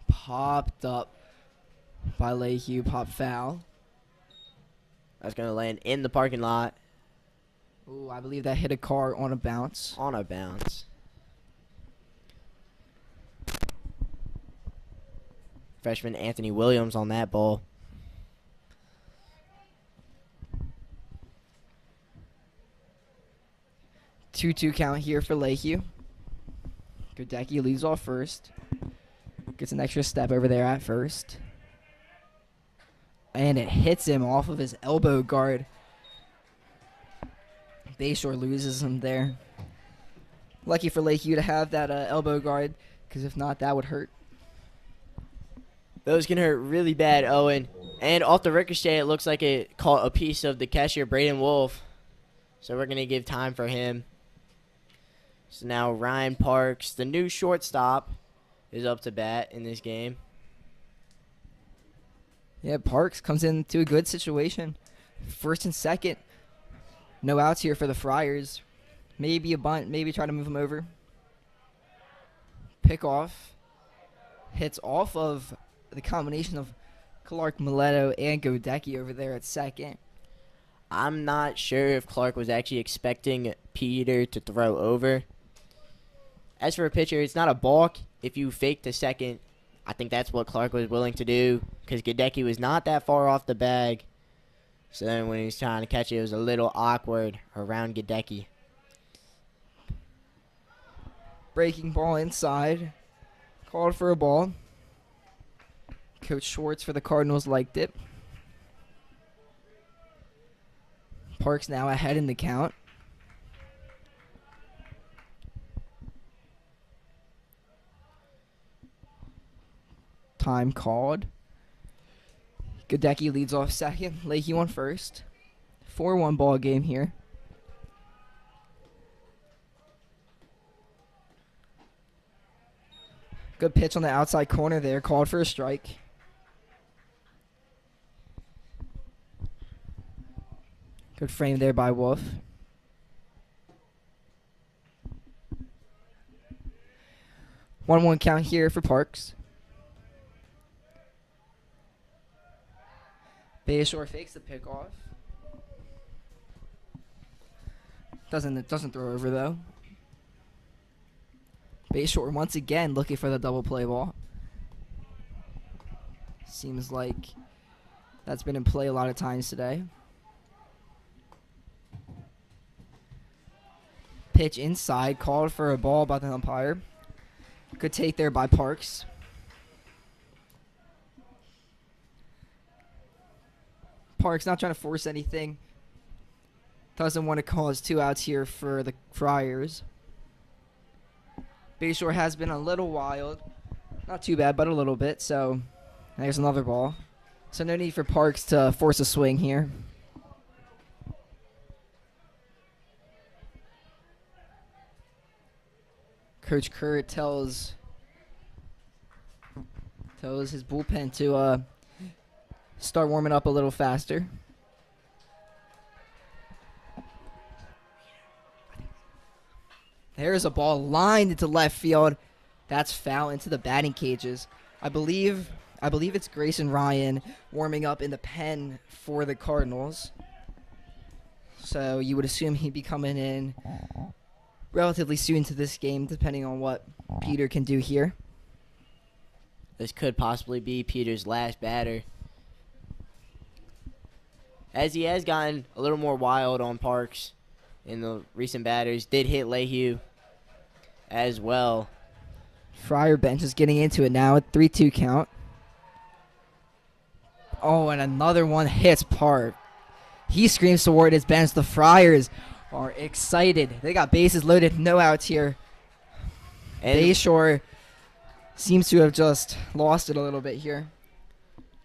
Popped up by Lehew. Pop foul. That's going to land in the parking lot. Ooh, I believe that hit a car on a bounce. On a bounce. Freshman Anthony Williams on that ball. Two count here for Lehew. Gadecki leads off first. Gets an extra step over there at first. And it hits him off of his elbow guard. Bayshore loses him there. Lucky for Lehew to have that elbow guard, because if not, that would hurt. Those can hurt really bad, Owen. And off the ricochet, it looks like it caught a piece of the catcher, Braden Wolf. So we're going to give time for him. So now Ryan Parks, the new shortstop, is up to bat in this game. Yeah, Parks comes into a good situation. First and second. No outs here for the Friars. Maybe a bunt. Maybe try to move him over. Pick off. Hits off of the combination of Clark Mileto and Godecki over there at second. I'm not sure if Clark was actually expecting Peter to throw over. As for a pitcher, it's not a balk if you fake to second. I think that's what Clark was willing to do because Godecki was not that far off the bag. So then when he was trying to catch it, it was a little awkward around Godecki. Breaking ball inside. Called for a ball. Coach Schwartz for the Cardinals liked it. Parks now ahead in the count. Time called. Godecki leads off second. Leahy on first. 4-1 ball game here. Good pitch on the outside corner there. Called for a strike. Good frame there by Wolf. One count here for Parks. Bayshore fakes the pickoff. Doesn't throw over though. Bayshore once again looking for the double play ball. Seems like that's been in play a lot of times today. Pitch inside, called for a ball by the umpire. Good take there by Parks. Parks not trying to force anything. Doesn't want to cause 2 outs here for the Friars. Bayshore has been a little wild. Not too bad, but a little bit. So there's another ball. So no need for Parks to force a swing here. Coach Kurt tells his bullpen to start warming up a little faster. There's a ball lined into left field. That's foul into the batting cages. I believe it's Grayson Ryan warming up in the pen for the Cardinals. So you would assume he'd be coming in relatively soon to this game, depending on what Peter can do here. This could possibly be Peter's last batter, as he has gotten a little more wild on Parks in the recent batters. Did hit Leahy as well. Friar bench is getting into it now at 3-2 count. Oh, and another one hits Park. He screams toward his bench. The Friars are excited. They got bases loaded, no outs here. And Bayshore seems to have just lost it a little bit here.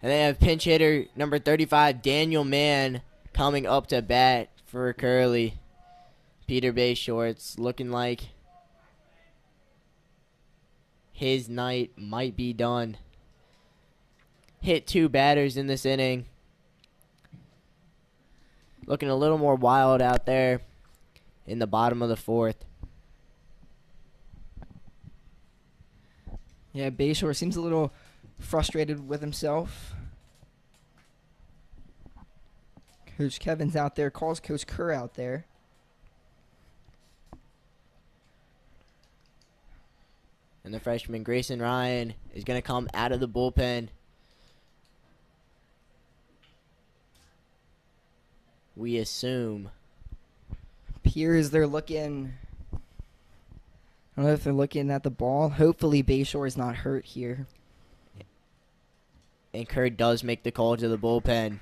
And they have pinch hitter number 35, Daniel Mann, coming up to bat for Curley. Peter Bayshore, it's looking like his night might be done. Hit 2 batters in this inning. Looking a little more wild out there in the bottom of the 4th. Yeah, Bayshore seems a little frustrated with himself. Coach Kevin's out there, calls Coach Kerr out there. And the freshman Grayson Ryan is going to come out of the bullpen. We assume. Appears they're looking. I don't know if they're looking at the ball. Hopefully Bayshore is not hurt here. And Kerr does make the call to the bullpen.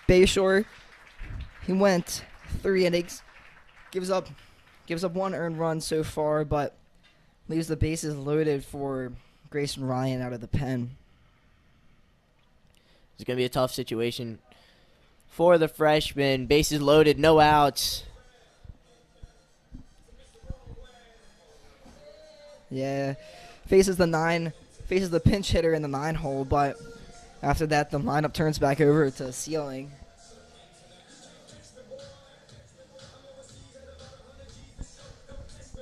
Bayshore, he went 3 innings, gives up 1 earned run so far, but leaves the bases loaded for Grayson Ryan out of the pen. It's going to be a tough situation for the freshman. Bases loaded, no outs. Yeah, faces the faces the pinch hitter in the 9-hole, but after that, the lineup turns back over to Sealing.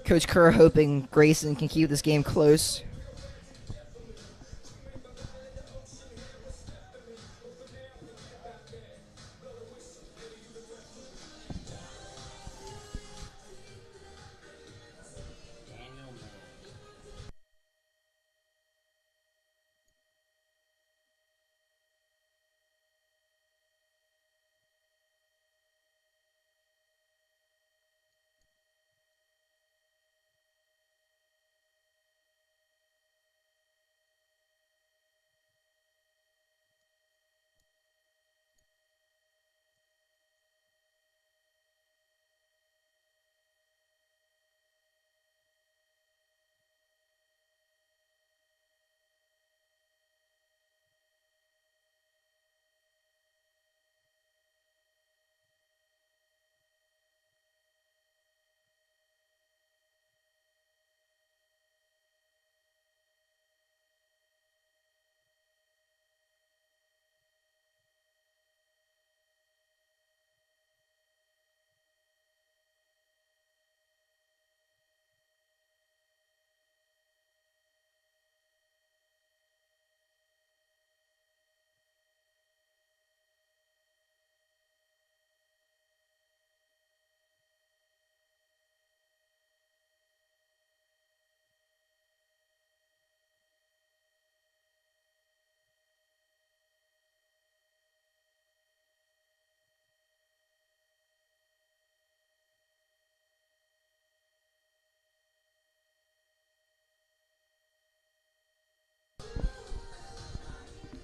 Coach Kerr hoping Grayson can keep this game close.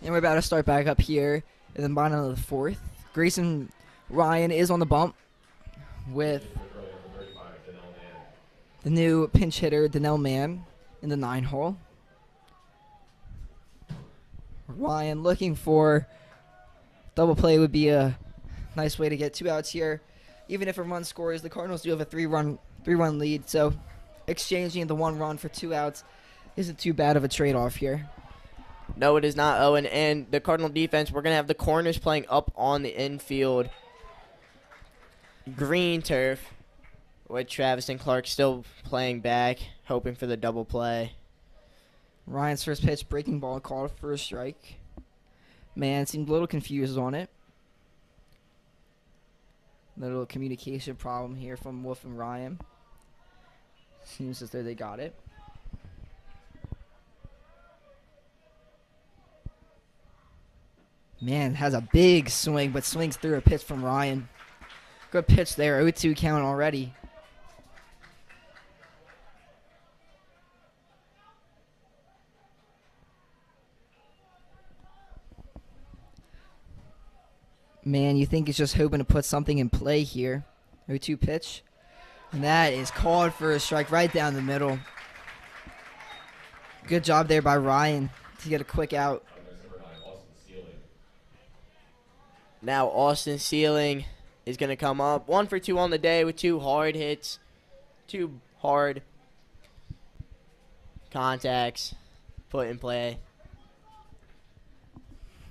And we're about to start back up here in the bottom of the 4th. Grayson Ryan is on the bump with the new pinch hitter, Donnell Mann, in the 9-hole. Ryan looking for double play would be a nice way to get 2 outs here. Even if a run scores, the Cardinals do have a 3-run lead, so exchanging the 1 run for 2 outs isn't too bad of a trade-off here. No, it is not, Owen. And the Cardinal defense, we're going to have the corners playing up on the infield. Green turf with Travis and Clark still playing back, hoping for the double play. Ryan's first pitch, breaking ball called for a strike. Man seemed a little confused on it. Little communication problem here from Wolf and Ryan. Seems as though they got it. Man has a big swing, but swings through a pitch from Ryan. Good pitch there, 0-2 count already. Man, you think he's just hoping to put something in play here. 0-2 pitch. And that is called for a strike right down the middle. Good job there by Ryan to get a quick out. Now Austin Sealing is going to come up. 1 for 2 on the day with 2 hard hits. 2 hard contacts put in play.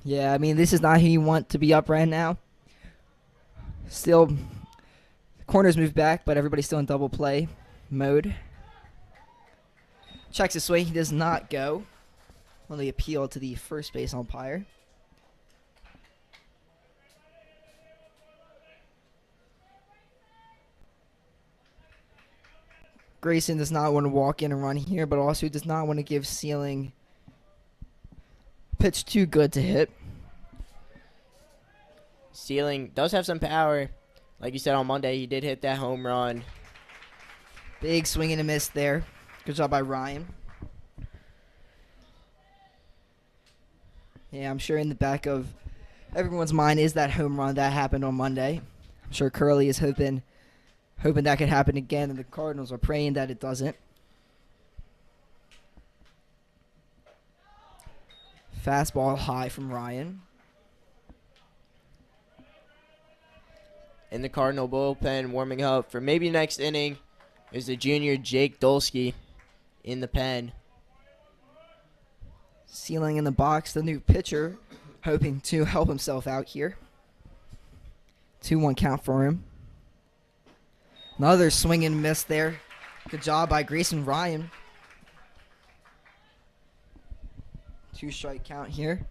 Yeah, I mean, this is not who you want to be up right now. Still, the corners moved back, but everybody's still in double play mode. Checks his swing. He does not go. Only appeal to the first base umpire. Grayson does not want to walk in and run here, but also does not want to give Sealing pitch too good to hit. Sealing does have some power. Like you said on Monday, he did hit that home run. Big swing and a miss there. Good job by Ryan. Yeah, I'm sure in the back of everyone's mind is that home run that happened on Monday. I'm sure Curley is hoping that could happen again, and the Cardinals are praying that it doesn't. Fastball high from Ryan. In the Cardinal bullpen, warming up for maybe next inning, is the junior Jake Dolsky in the pen. Sealing in the box, the new pitcher, hoping to help himself out here. 2-1 count for him. Another swing and miss there. Good job by Grayson Ryan. 2-strike count here.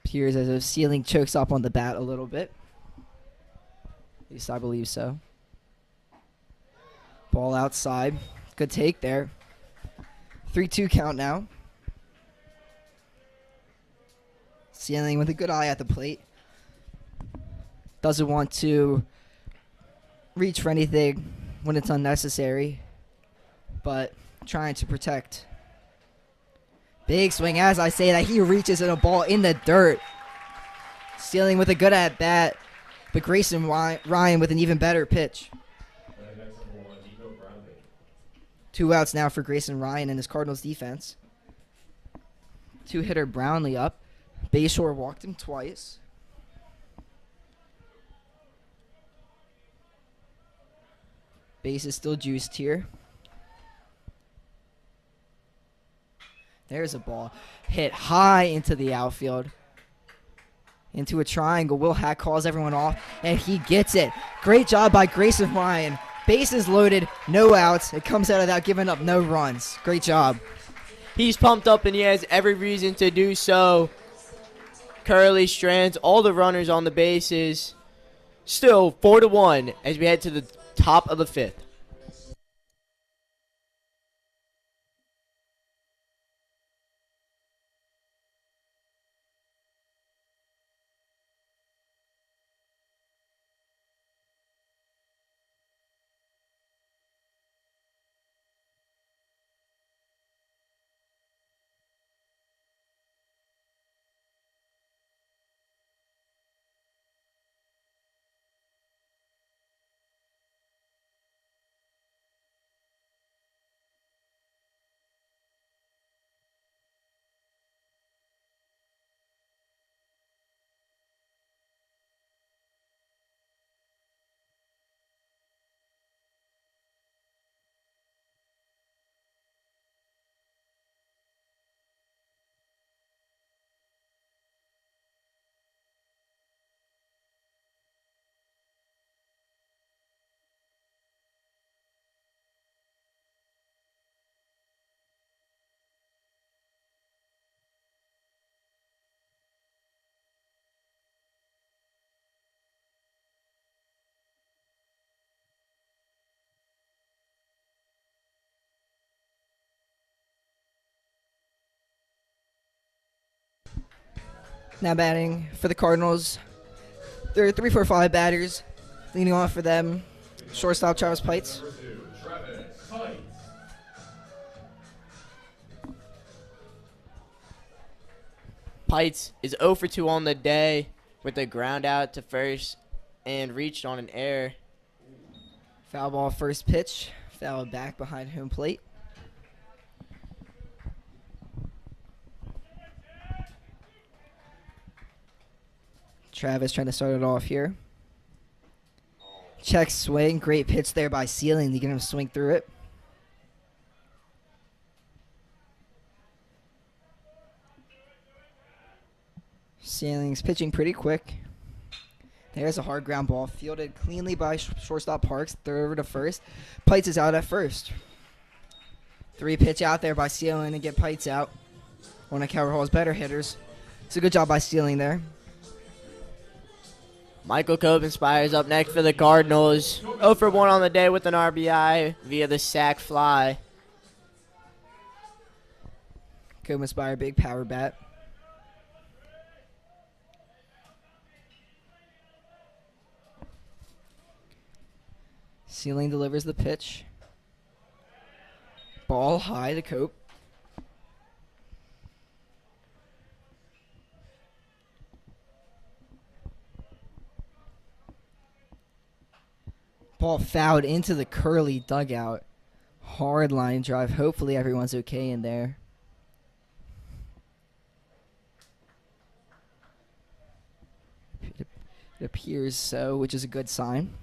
Appears as if Sealing chokes up on the bat a little bit. At least I believe so. Ball outside. Good take there. 3-2 count now. Sealing with a good eye at the plate. Doesn't want to reach for anything when it's unnecessary, but trying to protect. Big swing as I say that. He reaches in a ball in the dirt. Sealing with a good at bat, but Grayson Ryan with an even better pitch. 2 outs now for Grayson Ryan and his Cardinals defense. 2-hitter Brownlee up. Bayshore walked him twice. Base is still juiced here. There's a ball hit high into the outfield. Into a triangle. Will Hack calls everyone off, and he gets it. Great job by Grayson Ryan. Bases loaded, no outs. It comes out without giving up no runs. Great job. He's pumped up, and he has every reason to do so. Curley strands all the runners on the bases. Still 4-1 as we head to the top of the 5th. Now batting for the Cardinals. There are 3, 4, 5 batters. Leading off for them, shortstop Travis Pites. Travis Pites. Pites is 0 for 2 on the day with a ground out to first and reached on an error. Foul ball first pitch. Foul back behind home plate. Travis trying to start it off here. Check swing. Great pitch there by Sealing to get him to swing through it. Sealing's pitching pretty quick. There's a hard ground ball. Fielded cleanly by shortstop Parks. Throw over to first. Pites is out at first. 3 pitch out there by Sealing to get Pites out. One of Calvert Hall's better hitters. It's a good job by Sealing there. Michael Copenspires up next for the Cardinals. 0 for 1 on the day with an RBI via the sac fly. Copenspire, big power bat. Sealing delivers the pitch. Ball high to Cope. Ball fouled into the Curley dugout. Hard line drive. Hopefully everyone's okay in there. It appears so, which is a good sign.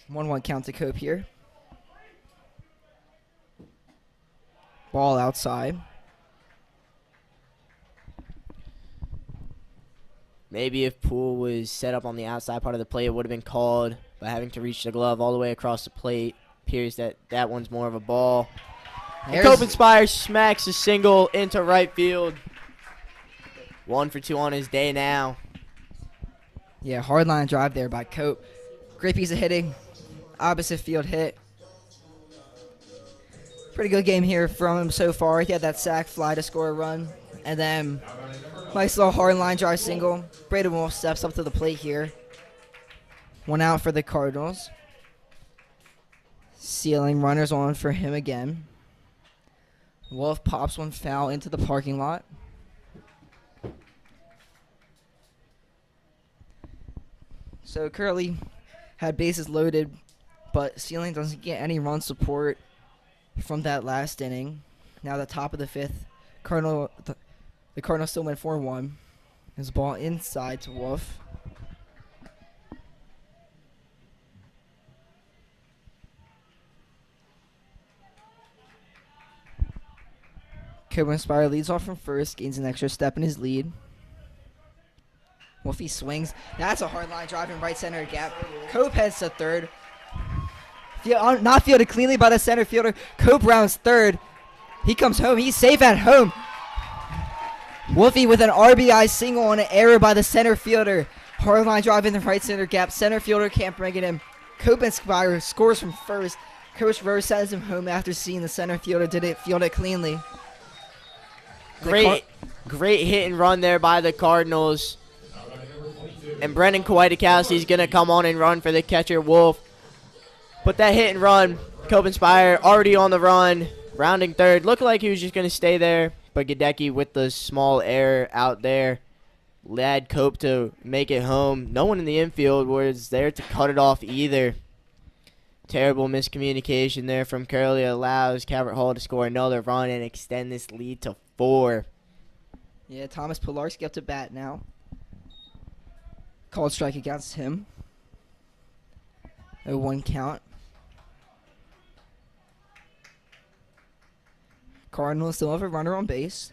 1-1 count to Cope here. Ball outside. Maybe if Poole was set up on the outside part of the plate, it would have been called, but having to reach the glove all the way across the plate appears that that one's more of a ball. And Copenspire smacks a single into right field. 1 for 2 on his day now. Yeah, hard line drive there by Cope. Great piece of hitting. Opposite field hit. Pretty good game here from him so far. He had that sac fly to score a run. And then nice little hard line drive single. Braden Wolf steps up to the plate here. 1 out for the Cardinals. Ceiling runners on for him again. Wolf pops one foul into the parking lot. So Curley had bases loaded, but Ceiling doesn't get any run support from that last inning. Now the top of the 5th, the Cardinals still went 4-1. His ball inside to Wolf. Copenspire leads off from first, gains an extra step in his lead. Wolfie swings. That's a hard line drive in right center gap. Cope heads to third. Not fielded cleanly by the center fielder. Cope rounds third. He comes home. He's safe at home. Wolfie with an RBI single on an error by the center fielder. Hard line drive in the right center gap. Center fielder can't bring it in. Copenspire scores from first. Coach Rose sends him home after seeing the center fielder didn't field it cleanly. Great hit and run there by the Cardinals. And Brendan Kwiatkowski is going to come on and run for the catcher, Wolf. But that hit and run, Copenspire already on the run, rounding third. Looked like he was just going to stay there, but Gadecki with the small error out there led Cope to make it home. No one in the infield was there to cut it off either. Terrible miscommunication there from Curley allows Calvert Hall to score another run and extend this lead to 4. Yeah, Thomas Pilarski up to bat now. Called strike against him. A 1 count. Cardinals still have a runner on base.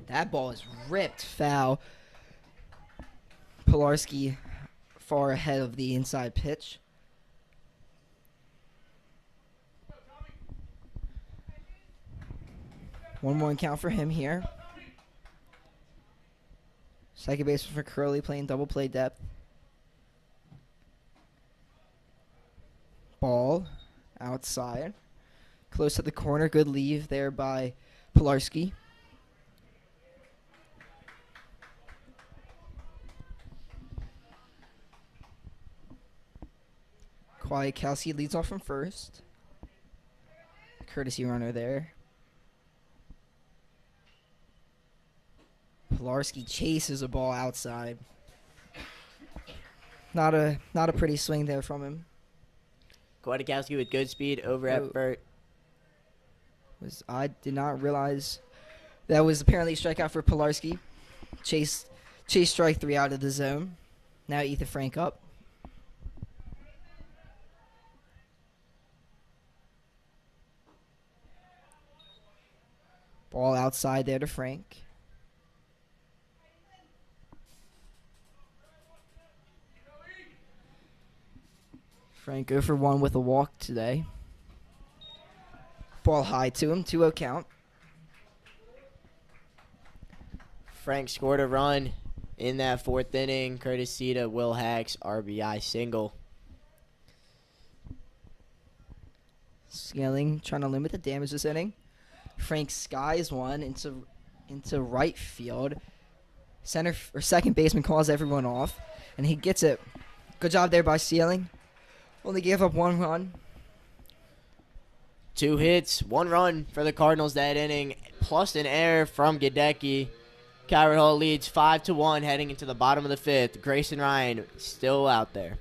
That ball is ripped foul. Pilarski far ahead of the inside pitch. One count for him here. Second baseman for Curley playing double play depth. Ball outside. Close to the corner. Good leave there by Pilarski. Kwiatkowski leads off from first. Courtesy runner there. Pilarski chases a ball outside. Not a pretty swing there from him. Kwiatkowski with good speed over at Burt. I did not realize that was apparently a strikeout for Pilarski. Chase strike 3 out of the zone. Now Ethan Frank up. Ball outside there to Frank. Frank 0 for 1 with a walk today. Ball high to him, 2-0 count. Frank scored a run in that 4th inning, courtesy to Will Hack's RBI single. Scaling, trying to limit the damage this inning. Frank skies one into right field. Second baseman calls everyone off, and he gets it. Good job there by Sealing. Only gave up 1 run. 2 hits, 1 run for the Cardinals that inning, plus an error from Gadecki. Calvert Hall leads 5-1 heading into the bottom of the 5th. Grayson Ryan still out there.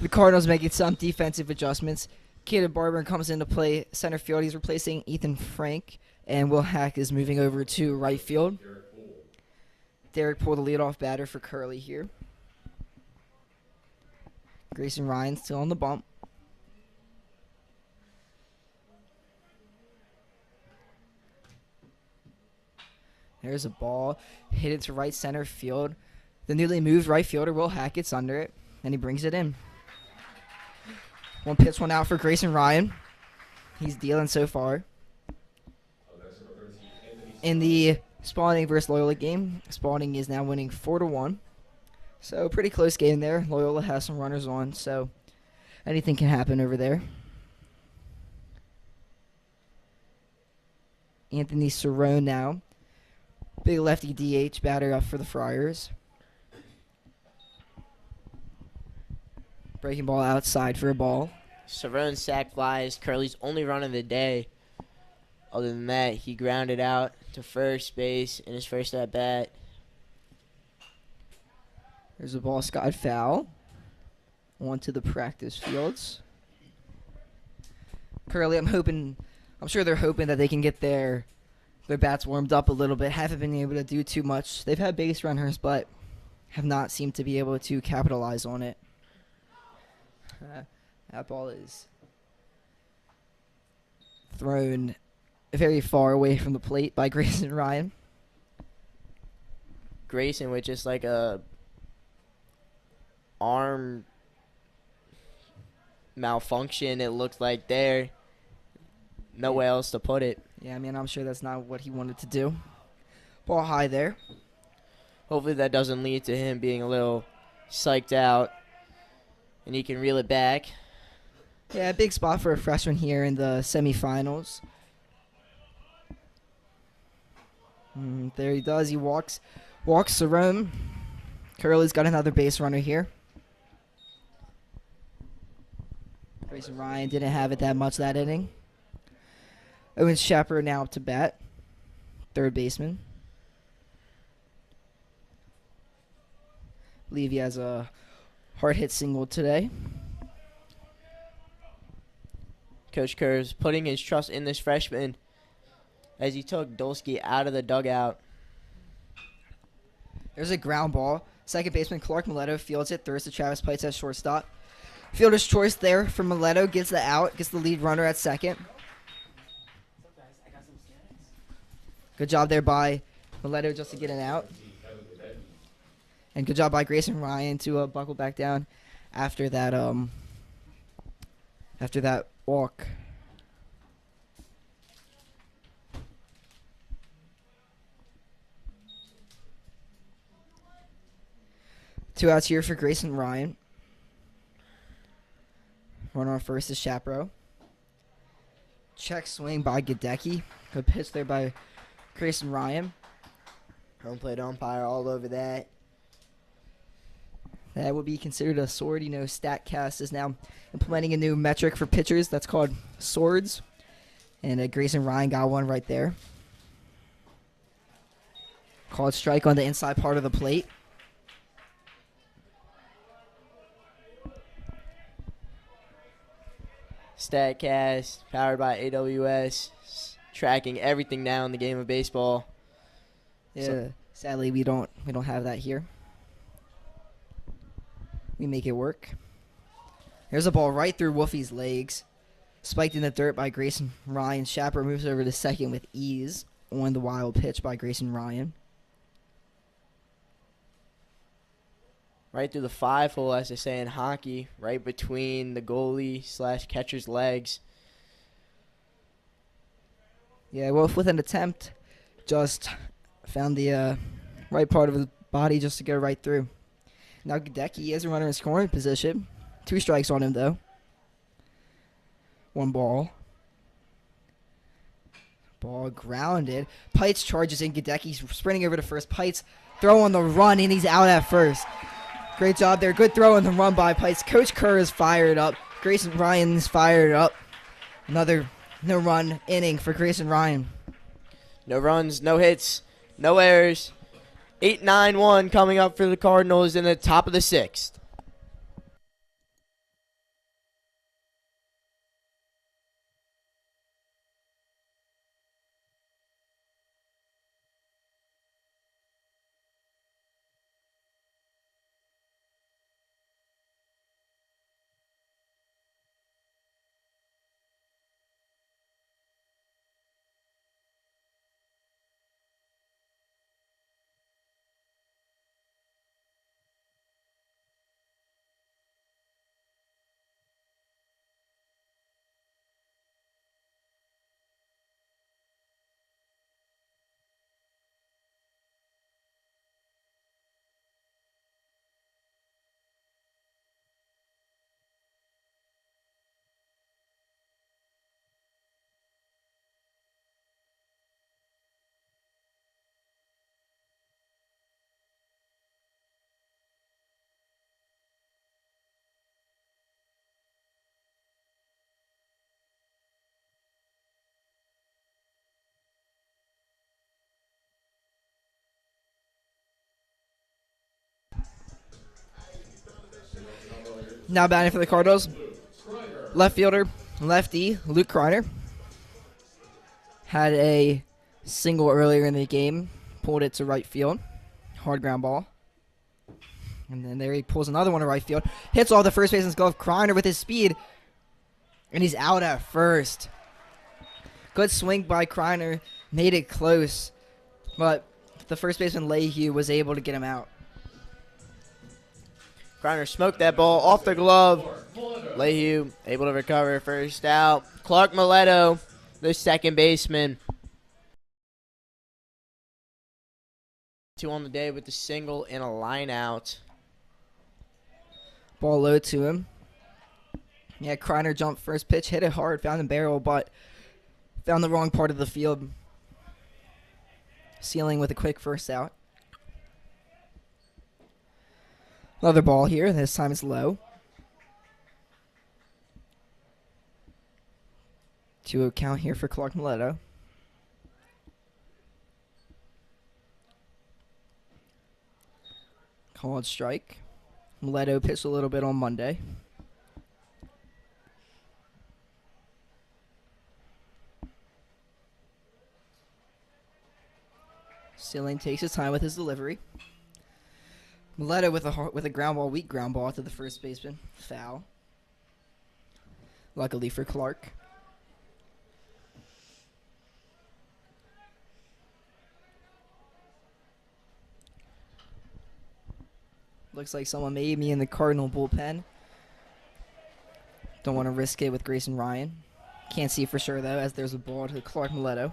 The Cardinals making some defensive adjustments. Caden Barber comes into play center field. He's replacing Ethan Frank, and Will Hack is moving over to right field. Derek Poole, the leadoff batter for Curley here. Grayson Ryan still on the bump. There's a ball hit into right center field. The newly moved right fielder, Will Hack, gets under it, and he brings it in. One pitch, one out for Grayson Ryan. He's dealing so far. In the Spalding versus Loyola game, Spalding is now winning 4-1. So pretty close game there. Loyola has some runners on, so anything can happen over there. Anthony Cerrone now. Big lefty DH batter up for the Friars. Breaking ball outside for a ball. Cerrone sack flies. Curley's only run of the day. Other than that, he grounded out to first base in his first at bat. There's a ball skied foul. Onto the practice fields. Curley, I'm sure they're hoping that they can get their bats warmed up a little bit. Haven't been able to do too much. They've had base runners, but have not seemed to be able to capitalize on it. That ball is thrown very far away from the plate by Grayson Ryan. Grayson with just like a arm malfunction, it looked like there. Nowhere else to put it. Yeah, I mean, I'm sure that's not what he wanted to do. Ball high there. Hopefully that doesn't lead to him being a little psyched out and he can reel it back. Yeah, big spot for a freshman here in the semifinals. There he does. He walks Cerrone. Curley's got another base runner here. Grayson Ryan didn't have it that much that inning. Owen Shepard now up to bat. Third baseman. Believe he has a hard hit single today. Coach Kerr's putting his trust in this freshman as he took Dolsky out of the dugout. There's a ground ball. Second baseman Clark Mileto fields it. Throws to Travis Pites at shortstop. Fielder's choice there for Mileto. Gets the out. Gets the lead runner at second. Good job there by Mileto just to get an out. And good job by Grayson Ryan to buckle back down after that walk. Two outs here for Grayson Ryan. Runner on first is Shapiro. Check swing by Gadecki. Good pitch there by Grayson Ryan. Home plate umpire all over that. That would be considered a sword. You know, StatCast is now implementing a new metric for pitchers that's called swords. And Grayson Ryan got one right there. Called strike on the inside part of the plate. StatCast, powered by AWS, tracking everything now in the game of baseball. Yeah, So- sadly we don't have that here. We make it work. Here's a ball right through Wolfie's legs. Spiked in the dirt by Grayson Ryan. Shapiro moves over to second with ease on the wild pitch by Grayson Ryan. Right through the 5-hole, as they say in hockey, right between the goalie/catcher's legs. Yeah, Wolf with an attempt just found the right part of his body just to go right through. Now Gadecki has a runner in scoring position. 2 strikes on him, though. 1 ball. Ball grounded. Pites charges in. Gadecki's sprinting over to first. Pites throw on the run, and he's out at first. Great job there. Good throw on the run by Pites. Coach Kerr is fired up. Grayson Ryan's fired up. Another no-run inning for Grayson Ryan. No runs, no hits, no errors. 8-9-1 coming up for the Cardinals in the top of the 6th. Now batting for the Cardinals, left fielder, lefty, Luke Kreiner. Had a single earlier in the game, pulled it to right field. Hard ground ball. And then there he pulls another one to right field. Hits off the first baseman's glove. Kreiner with his speed. And he's out at first. Good swing by Kreiner. Made it close. But the first baseman, Leahy, was able to get him out. Kreiner smoked that ball off the glove. Leahy able to recover. First out. Clark Mileto, the second baseman. 2 on the day with the single and a line out. Ball low to him. Yeah, Kreiner jumped first pitch, hit it hard, found the barrel, but found the wrong part of the field. Sealing with a quick first out. Another ball here. This time it's low. 2-0 count here for Clark Mileto. Called strike. Mileto pitched a little bit on Monday. Sealing takes his time with his delivery. Mileto with a ground ball, weak ground ball to the first baseman. Foul. Luckily for Clark. Looks like someone may be in the Cardinal bullpen. Don't want to risk it with Grayson Ryan. Can't see for sure, though, as there's a ball to Clark Mileto.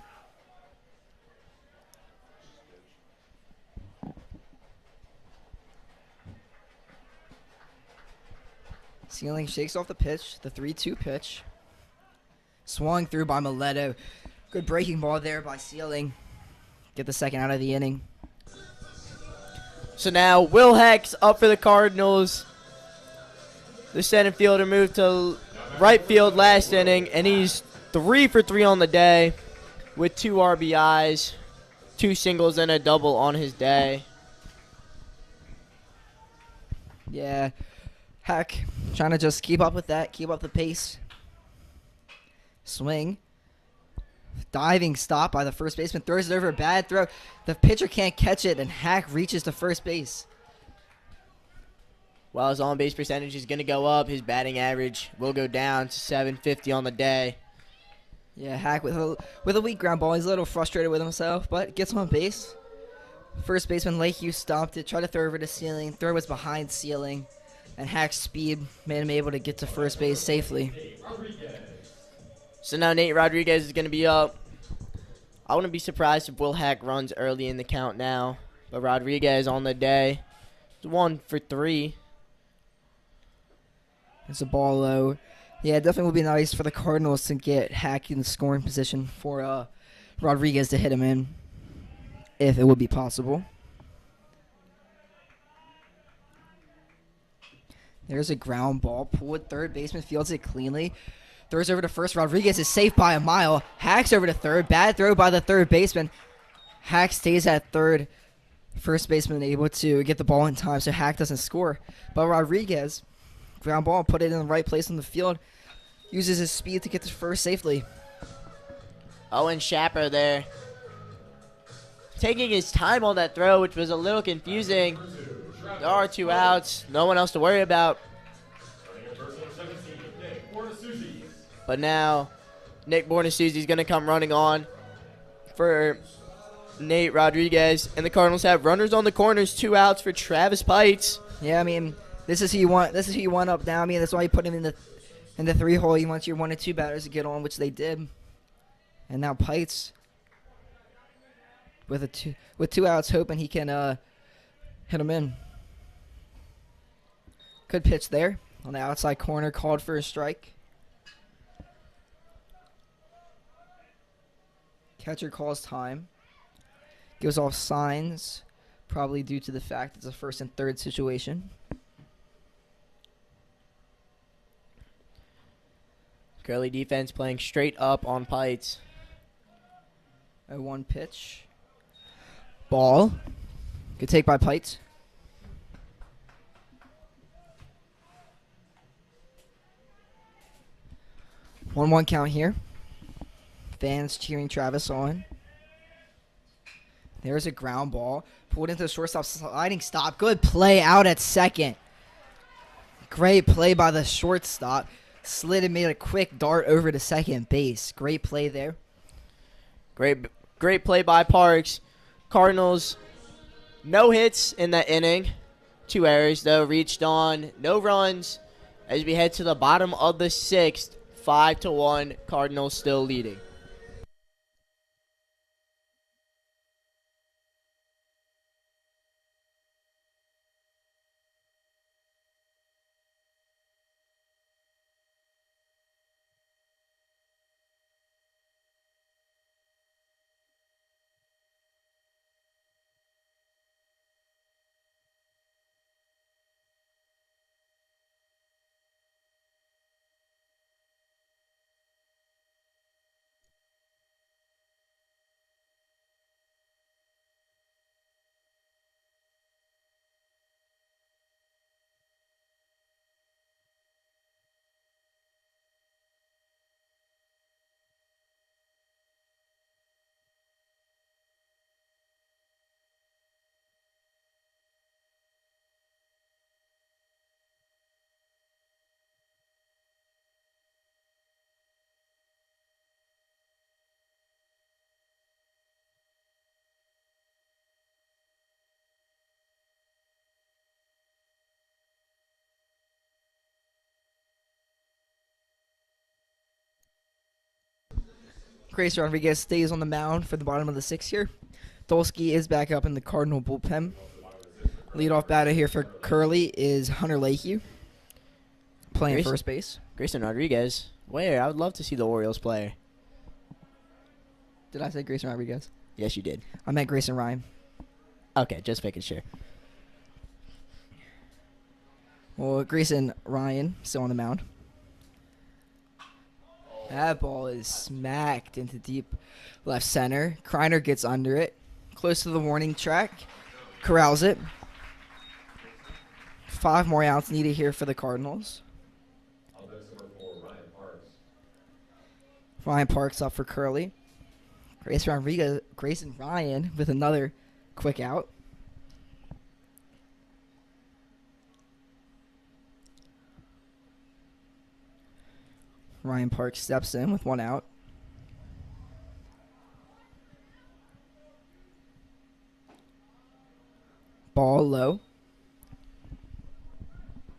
Sealing shakes off the pitch, the 3-2 pitch. Swung through by Mileto. Good breaking ball there by Sealing. Get the second out of the inning. So now Will Heck's up for the Cardinals. The center fielder moved to right field last inning, and he's 3 for 3 on the day with 2 RBIs, 2 singles, and a double on his day. Yeah, Heck trying to just keep up with that, keep up the pace. Swing. Diving stop by the first baseman. Throws it over a bad throw. The pitcher can't catch it, and Hack reaches to first base. While his on-base percentage is going to go up, his batting average will go down to .750 on the day. Yeah, Hack with a weak ground ball. He's a little frustrated with himself, but gets on base. First baseman Leahy stopped it, tried to throw over to Sealing. Throw was behind Sealing, and Hack's speed made him able to get to first base safely. So now Nate Rodriguez is going to be up. I wouldn't be surprised if Will Hack runs early in the count now. But Rodriguez on the day, 1 for 3. It's a ball low. Yeah, it definitely would be nice for the Cardinals to get Hack in scoring position for Rodriguez to hit him in, if it would be possible. There's a ground ball. Pulled third baseman, fields it cleanly. Throws over to first. Rodriguez is safe by a mile. Hacks over to third. Bad throw by the third baseman. Hack stays at third. First baseman able to get the ball in time, so Hack doesn't score. But Rodriguez, ground ball, put it in the right place on the field. Uses his speed to get to first safely. Owen Schapper there, taking his time on that throw, which was a little confusing. There are 2 outs. No one else to worry about. But now, Nick Bornasucci is going to come running on for Nate Rodriguez. And the Cardinals have runners on the corners, 2 outs for Travis Pites. Yeah, I mean, this is who you want. This is who you want up now. I mean, that's why you put him in the 3-hole. You want your 1 and 2 batters to get on, which they did. And now Pites with 2 outs, hoping he can hit him in. Good pitch there on the outside corner, called for a strike. Catcher calls time. Gives off signs, probably due to the fact it's a first and third situation. Curley defense playing straight up on Pites. A 1 pitch. Ball. Good take by Pites. 1-1 count here. Fans cheering Travis on. There's a ground ball. Pulled into the shortstop, sliding stop. Good play out at second. Great play by the shortstop. Slid and made a quick dart over to second base. Great play there. Great play by Parks. Cardinals, no hits in that inning. 2 errors, though, reached on. No runs as we head to the bottom of the 6th. 5-1, Cardinals still leading. Grayson Rodriguez stays on the mound for the bottom of the 6th here. Dolsky is back up in the Cardinal bullpen. Leadoff batter here for Curley is Hunter Lahue, playing Grayson. first base. Grayson Rodriguez. Where? I would love to see the Orioles player. Did I say Grayson Rodriguez? Yes, you did. I meant Grayson Ryan. Okay, just making sure. Well, Grayson Ryan still on the mound. That ball is smacked into deep left center. Kreiner gets under it. Close to the warning track. Corrals it. 5 more outs needed here for the Cardinals. Ryan Parks up for Curley. Grayson Ryan with another quick out. Ryan Parks steps in with 1 out. Ball low.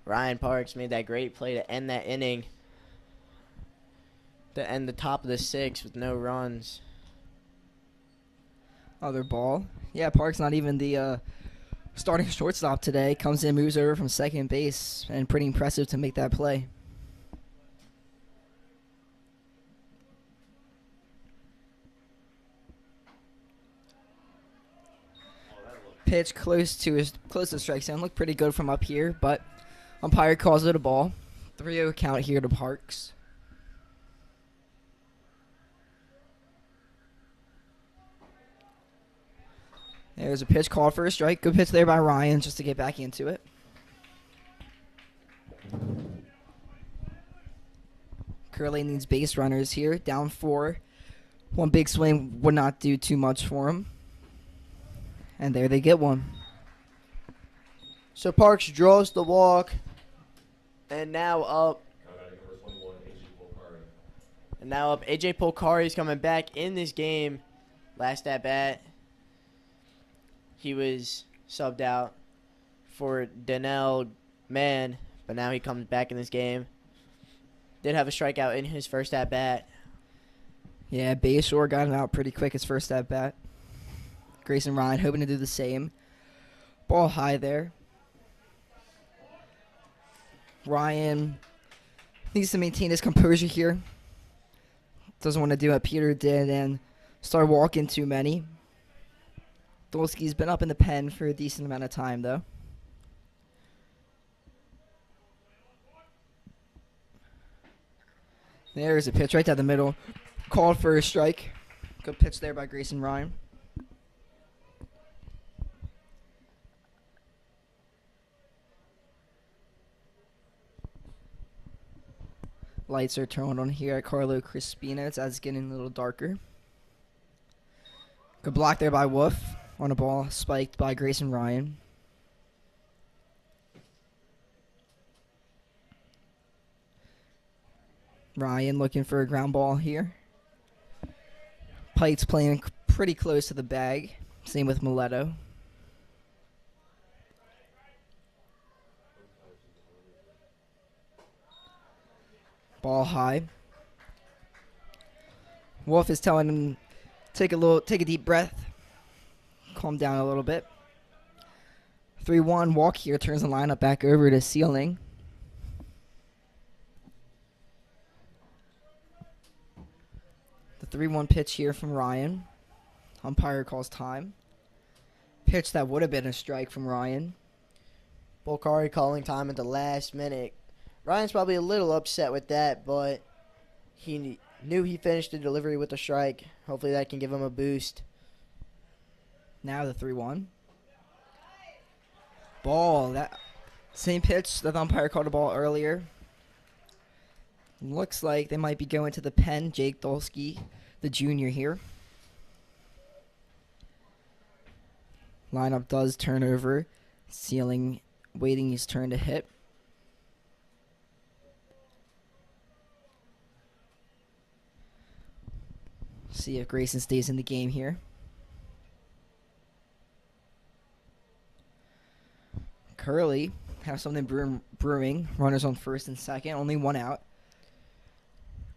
Ryan Parks made that great play to end that inning. To end the top of the 6th with no runs. Other ball. Yeah, Parks not even the starting shortstop today. Comes in, moves over from second base, and pretty impressive to make that play. Pitch close to the strike zone. Looked pretty good from up here, but umpire calls it a ball. 3-0 count here to Parks. There's a pitch called for a strike. Good pitch there by Ryan just to get back into it. Curley needs base runners here. Down 4. 1 big swing would not do too much for him. And there they get one. So Parks draws the walk. And now up. AJ Polcari is coming back in this game. Last at bat. He was subbed out for Donnell Mann, but now he comes back in this game. Did have a strikeout in his first at bat. Yeah, Bayshore got him out pretty quick his first at bat. Grayson Ryan hoping to do the same. Ball high there. Ryan needs to maintain his composure here. Doesn't want to do what Peter did and start walking too many. Dolsky's been up in the pen for a decent amount of time, though. There's a pitch right down the middle. Called for a strike. Good pitch there by Grayson Ryan. lights are turned on here at Carlo Crispino's as it's getting a little darker. Good block there by Wolf on a ball spiked by Grayson Ryan. Ryan looking for a ground ball here. Pite's playing pretty close to the bag. Same with Mileto. Ball high. Wolf is telling him take a deep breath. Calm down a little bit. 3-1 walk here turns the lineup back over to Ceiling. The 3-1 pitch here from Ryan. Umpire calls time. Pitch that would have been a strike from Ryan. Bolkari calling time at the last minute. Ryan's probably a little upset with that, but he knew he finished the delivery with a strike. Hopefully that can give him a boost. Now the 3-1. Ball. That same pitch that the umpire called a ball earlier. Looks like they might be going to the pen. Jake Dolsky, the junior here. Lineup does turn over. Ceiling waiting his turn to hit. See if Grayson stays in the game here. Curley have something brewing. Runners on first and second. Only one out.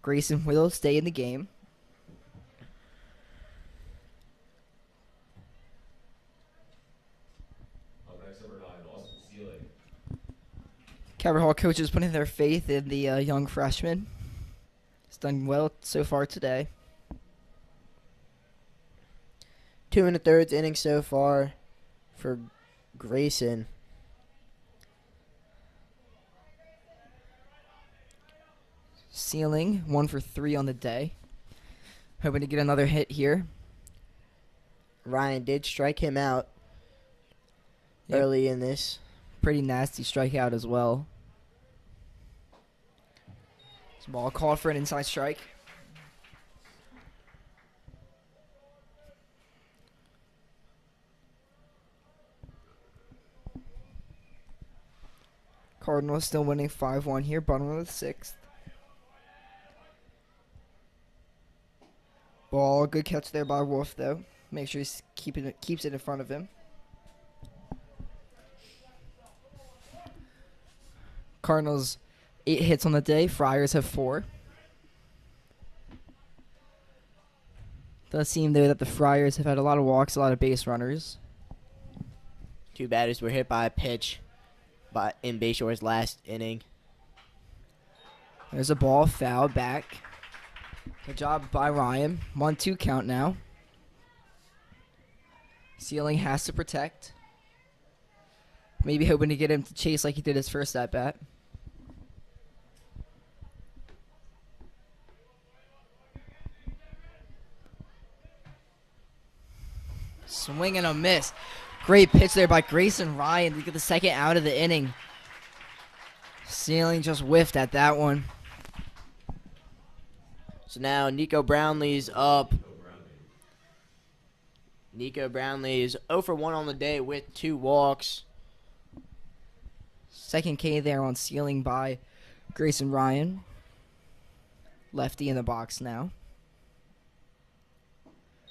Grayson will stay in the game. Up next, number 9, Austin Ceiling. Calvert Hall coaches putting their faith in the young freshman. He's done well so far today. 2 1/3 innings so far for Grayson. Ceiling 1 for 3 on the day. Hoping to get another hit here. Ryan did strike him out Yep. early in this. Pretty nasty strikeout as well. This ball called for an inside strike. Cardinals still winning 5-1 here, bottom of the 6th. Ball, good catch there by Wolf though. Make sure he keeps it in front of him. Cardinals 8 hits on the day. Friars have 4. Does seem though that the Friars have had a lot of walks, a lot of base runners. 2 batters were hit by a pitch in Bayshore's last inning. There's a ball, foul back. Good job by Ryan. 1-2 count now. Ceiling has to protect. Maybe hoping to get him to chase like he did his first at bat. Swing and a miss. Great pitch there by Grayson Ryan to get the second out of the inning. Ceiling just whiffed at that one. So now Nico Brownlee's up. Nico Brownlee is 0 for 1 on the day with 2 walks. Second K there on Ceiling by Grayson Ryan. Lefty in the box now.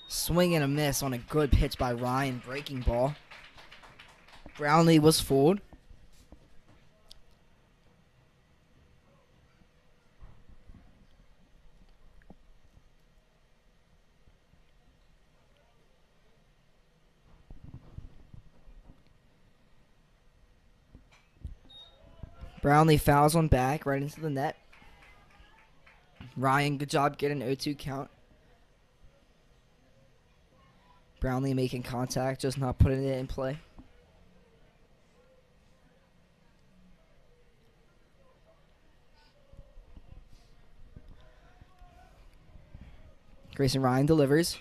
Swing and a miss on a good pitch by Ryan. Breaking ball. Brownlee was fooled. Brownlee fouls one back right into the net. Ryan, good job getting an 0-2 count. Brownlee making contact, just not putting it in play. Grayson Ryan delivers.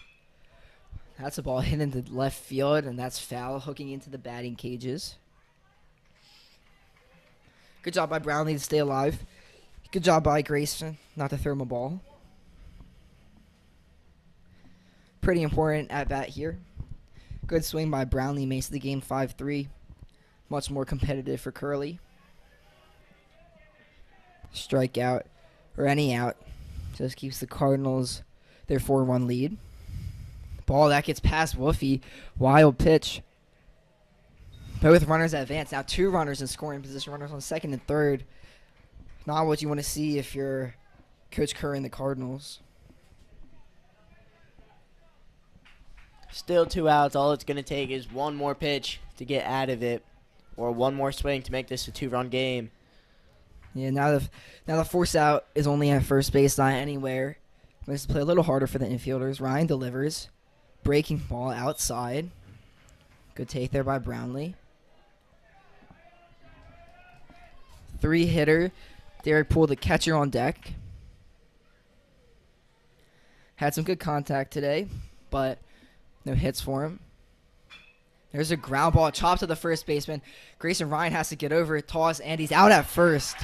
That's a ball hit into left field, and that's foul, hooking into the batting cages. Good job by Brownlee to stay alive. Good job by Grayson not to throw him a ball. Pretty important at bat here. Good swing by Brownlee makes the game 5-3. Much more competitive for Curley. Strikeout or any out just keeps the Cardinals their 4-1 lead. Ball that gets past Wolfie. Wild pitch. Both runners advance. Now 2 runners in scoring position. Runners on second and third. Not what you want to see if you're Coach Kerr and the Cardinals. Still 2 outs. All it's going to take is one more pitch to get out of it, or one more swing to make this a 2-run game. Yeah, now the force out is only at first base, not anywhere. Makes the play a little harder for the infielders. Ryan delivers. Breaking ball outside. Good take there by Brownlee. 3-hitter. Derek Poole, the catcher, on deck. Had some good contact today, but no hits for him. There's a ground ball chopped to the first baseman. Grayson Ryan has to get over it. Toss, and he's out at first.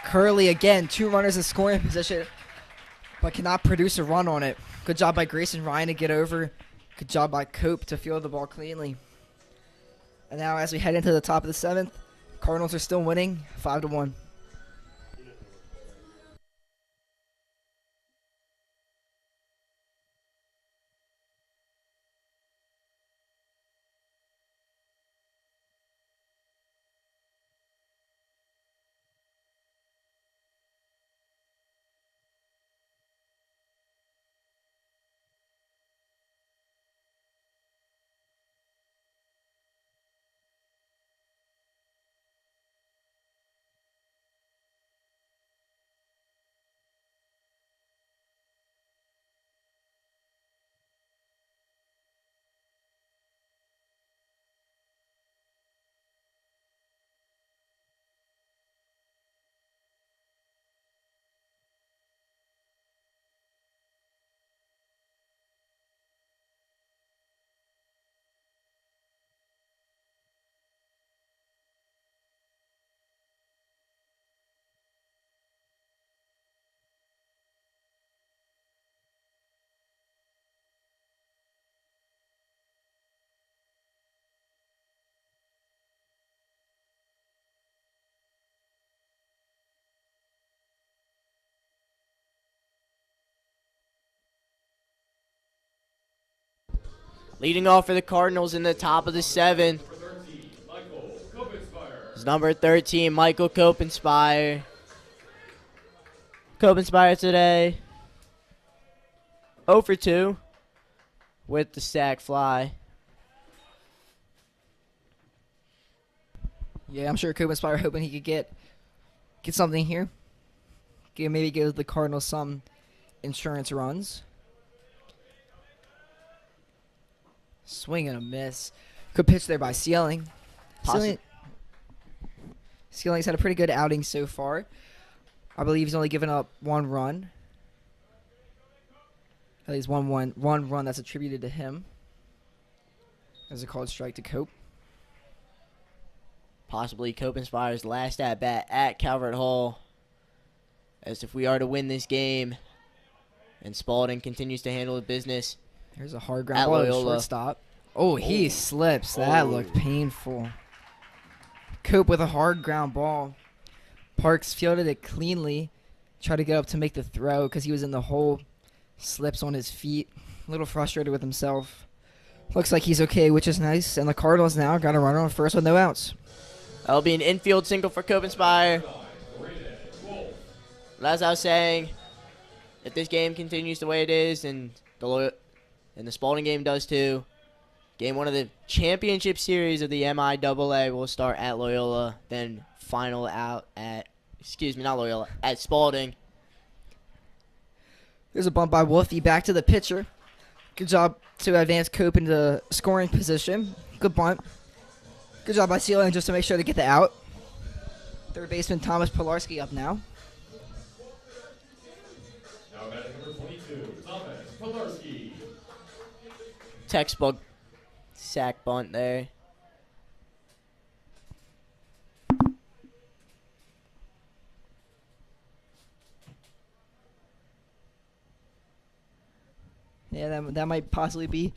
Curley again, 2 runners in scoring position, but cannot produce a run on it. Good job by Grayson Ryan to get over. Good job by Cope to field the ball cleanly. And now as we head into the top of the 7th, Cardinals are still winning 5-1. Leading off for the Cardinals in the top of the 7th is number 13, Michael Copenspire. Copenspire today 0 for 2 with the sac fly. Yeah, I'm sure Copenspire hoping he could get something here. Maybe give the Cardinals some insurance runs. Swing and a miss. Good pitch there by Sealing. Sealing's had a pretty good outing so far. I believe he's only given up 1 run. At least one run that's attributed to him. As a called strike to Cope. Possibly Copenspire's last at bat at Calvert Hall. As if we are to win this game, and Spalding continues to handle the business. There's a hard ground ball to shortstop. Oh, he slips. That looked painful. Cope with a hard ground ball. Parks fielded it cleanly. Tried to get up to make the throw because he was in the hole. Slips on his feet. A little frustrated with himself. Looks like he's okay, which is nice. And the Cardinals now got a runner on first with no outs. That'll be an infield single for Copenspire. As I was saying, if this game continues the way it is, and the Spalding game does too, Game 1 of the championship series of the MIAA will start at Loyola, then final out at, not Loyola, at Spalding. There's a bump by Wolfie back to the pitcher. Good job to advance Cope into scoring position. Good bunt. Good job by Sealing just to make sure to get the out. Third baseman Thomas Pilarski up now. Now batting number 22, Thomas Pilarski. Textbook sack bunt there. Yeah, that might possibly be.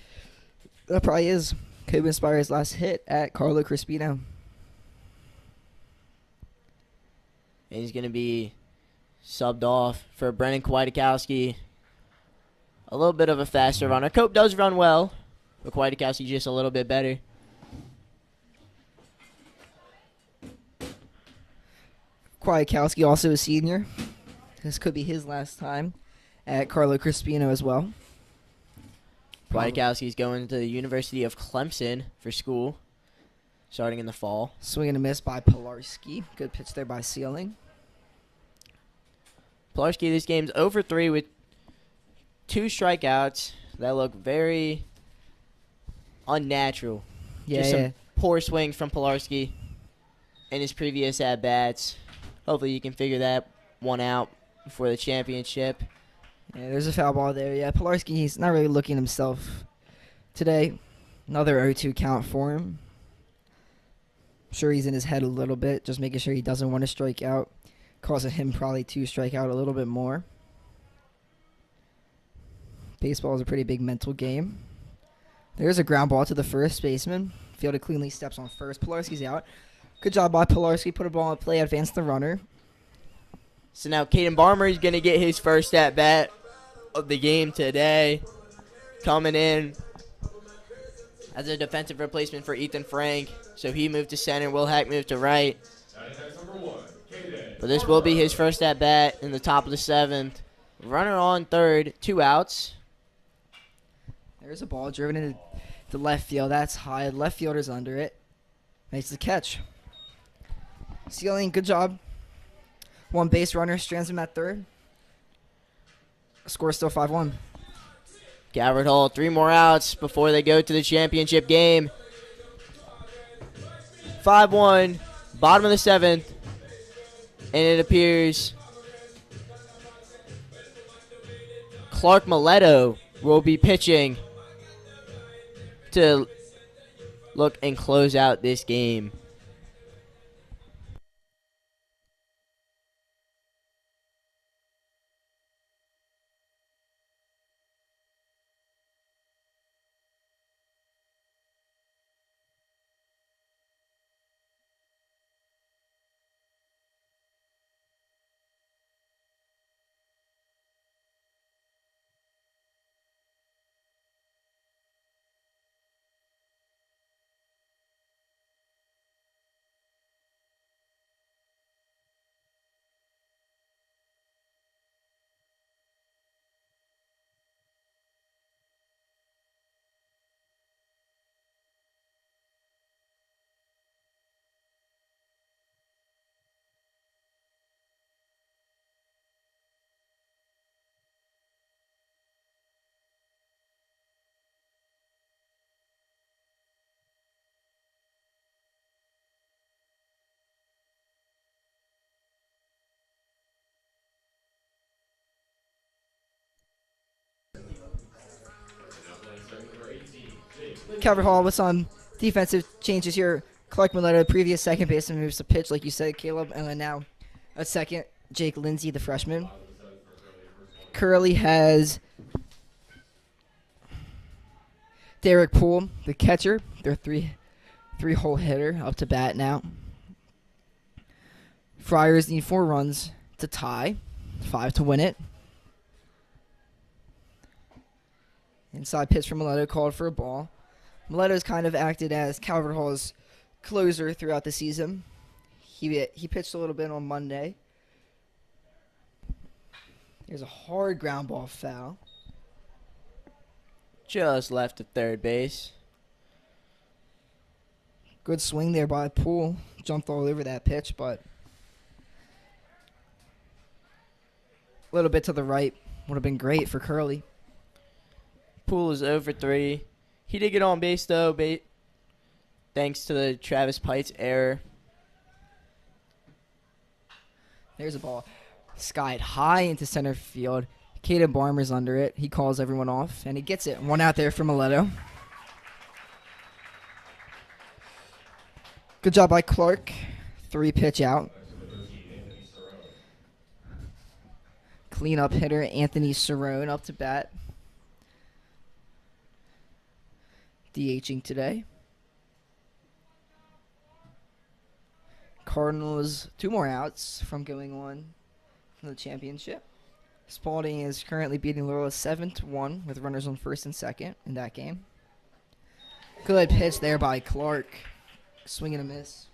That probably is Coben Spire's last hit at Carlo Crispino. And he's going to be subbed off for Brennan Kwiatkowski. A little bit of a faster runner. Cope does run well, but Kwiatkowski just a little bit better. Kwiatkowski also a senior. This could be his last time at Carlo Crispino as well. Kwiatkowski's going to the University of Clemson for school, starting in the fall. Swing and a miss by Pilarski. Good pitch there by Sealing. Pilarski, this game's over 3 with 2 strikeouts that look very unnatural. Yeah, Just yeah. some poor swings from Pilarski in his previous at-bats. Hopefully you can figure that one out before the championship. Yeah, there's a foul ball there. Yeah, Pilarski, he's not really looking himself today. Another 0-2 count for him. I'm sure he's in his head a little bit, just making sure he doesn't want to strike out, causing him probably to strike out a little bit more. Baseball is a pretty big mental game. There's a ground ball to the first baseman. Fielded cleanly, steps on first. Pilarski's out. Good job by Pilarski. Put a ball in play, advance the runner. So now Caden Barmer is going to get his first at-bat of the game today. Coming in as a defensive replacement for Ethan Frank. So he moved to center. Will Hack moved to right. Number 1, Caden But this will be his first at-bat in the top of the 7th. Runner on third, 2 outs. There's a ball driven into left field. That's high. Left fielder's under it. Makes the catch. Sealing, good job. One base runner, strands him at third. Score still 5-1. Calvert Hall, 3 more outs before they go to the championship game. 5-1, bottom of the 7th. And it appears Clark Mileto will be pitching to look and close out this game. Calvert Hall with some defensive changes here. Clark Mileto, previous second baseman, moves to pitch, like you said, Caleb. And then now a second, Jake Lindsay, the freshman. Curley has Derek Poole, the catcher. Their three-hole hitter up to bat now. Friars need 4 runs to tie, 5 to win it. Inside pitch from Mileto, called for a ball. Mileto's kind of acted as Calvert Hall's closer throughout the season. He pitched a little bit on Monday. There's a hard ground ball foul. Just left to third base. Good swing there by Poole. Jumped all over that pitch, but a little bit to the right would have been great for Curley. Poole is over 3. He did get on base, though, thanks to the Travis Pites error. There's a ball skied high into center field. Caden Barmer's under it. He calls everyone off, and he gets it. 1 out there for Mileto. Good job by Clark. 3 pitch out. Cleanup hitter Anthony Cerrone up to bat. DHing today. Cardinals 2 more outs from going on to the championship. Spalding is currently beating Laurel 7-1 with runners on first and second in that game. Good pitch there by Clark. Swing and a miss.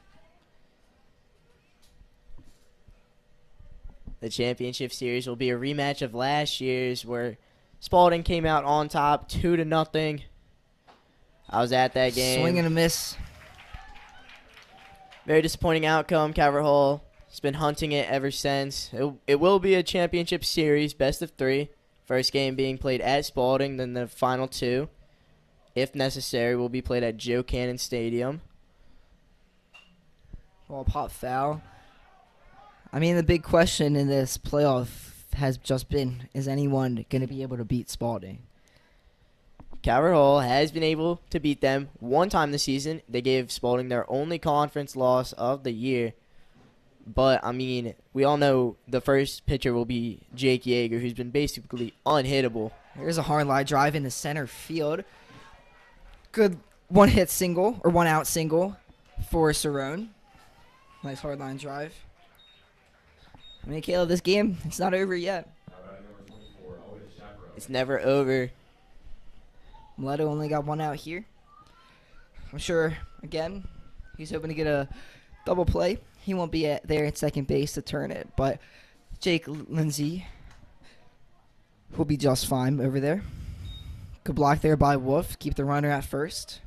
The championship series will be a rematch of last year's where Spalding came out on top 2-0. I was at that game. Swing and a miss. Very disappointing outcome. Calvert Hall has been hunting it ever since. It will be a championship series, best of 3. First game being played at Spalding, then the final 2, if necessary, will be played at Joe Cannon Stadium. Ball pop foul. I mean, the big question in this playoff has just been, is anyone going to be able to beat Spalding? Calvert Hall has been able to beat them one time this season. They gave Spalding their only conference loss of the year. But, I mean, we all know the first pitcher will be Jake Yeager, who's been basically unhittable. There's a hard line drive into center field. Good one-hit single, or one-out single for Cerrone. Nice hard line drive. I mean, Caleb, this game, it's not over yet. It's never over. Mileto only got 1 out here. I'm sure, again, he's hoping to get a double play. He won't be there at second base to turn it, but Jake Lindsay will be just fine over there. Good block there by Wolf. Keep the runner at first.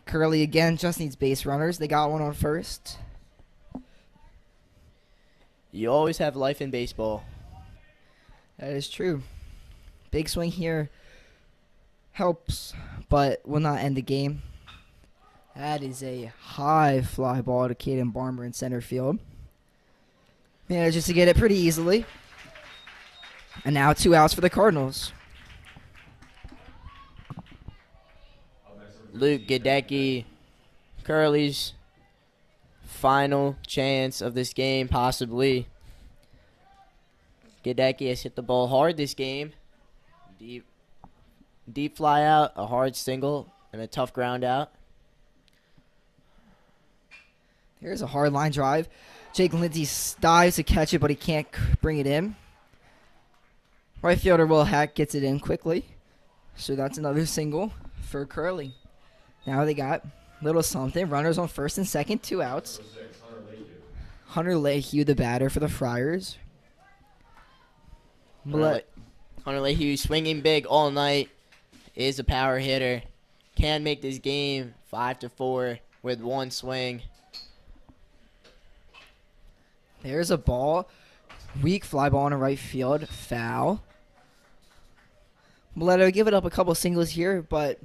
Curley, again, just needs base runners. They got one on first. You always have life in baseball. That is true. Big swing here helps, but will not end the game. That is a high fly ball to Caden Barmer in center field. Manages to get it pretty easily. And now 2 outs for the Cardinals. Luke Gadecki, Curley's final chance of this game, possibly. Gadecki has hit the ball hard this game. Deep fly out, a hard single, and a tough ground out. Here's a hard line drive. Jake Lindsay dives to catch it, but he can't bring it in. Right fielder Will Hack gets it in quickly. So that's another single for Curley. Now they got little something. Runners on first and second, 2 outs. Hunter Lehue, the batter for the Friars. Hunter Lehue swinging big all night. Is a power hitter. Can make this game 5-4 with 1 swing. There's a ball. Weak fly ball in a right field. Foul. Mileto give it up a couple singles here, but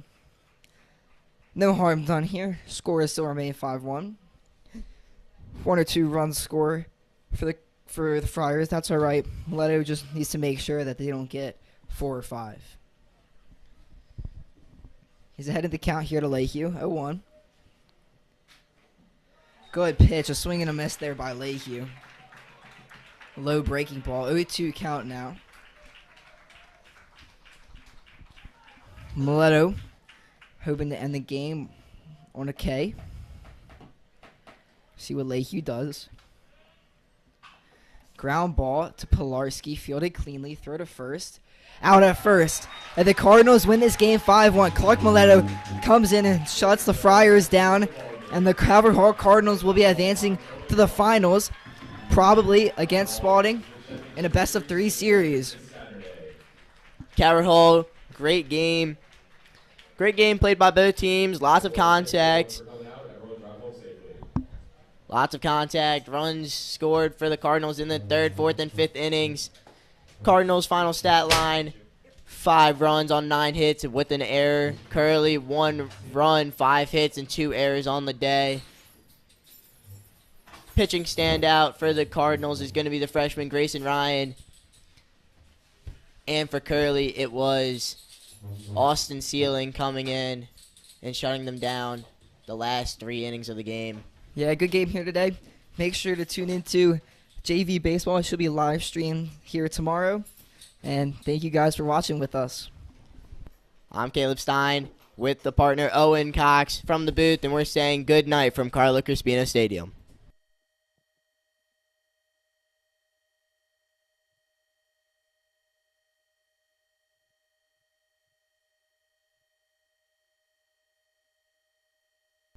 no harm done here. Score is still remain 5-1. 1 or 2 runs score for the Friars. That's all right. Mileto just needs to make sure that they don't get 4 or 5. He's ahead of the count here to Lehue. 0-1. Good pitch. A swing and a miss there by Lehue. Low breaking ball. 0-2 count now. Mileto hoping to end the game on a K. See what Lehue does. Ground ball to Pilarski. Fielded cleanly. Throw to first. Out at first. And the Cardinals win this game 5-1. Clark Mileto comes in and shuts the Friars down. And the Calvert Hall Cardinals will be advancing to the finals, probably against Spalding in a best-of-3 series. Calvert Hall, great game. Great game played by both teams. Lots of contact. Runs scored for the Cardinals in the 3rd, 4th, and 5th innings. Cardinals' final stat line, 5 runs on 9 hits with an error. Curley, 1 run, 5 hits, and 2 errors on the day. Pitching standout for the Cardinals is going to be the freshman Grayson Ryan. And for Curley, it was Austin Sealing coming in and shutting them down the last 3 innings of the game. Yeah, good game here today. Make sure to tune into JV Baseball. It should be live streamed here tomorrow. And thank you guys for watching with us. I'm Caleb Stein with the partner Owen Cox from the booth, and we're saying good night from Carlo Crispino Stadium.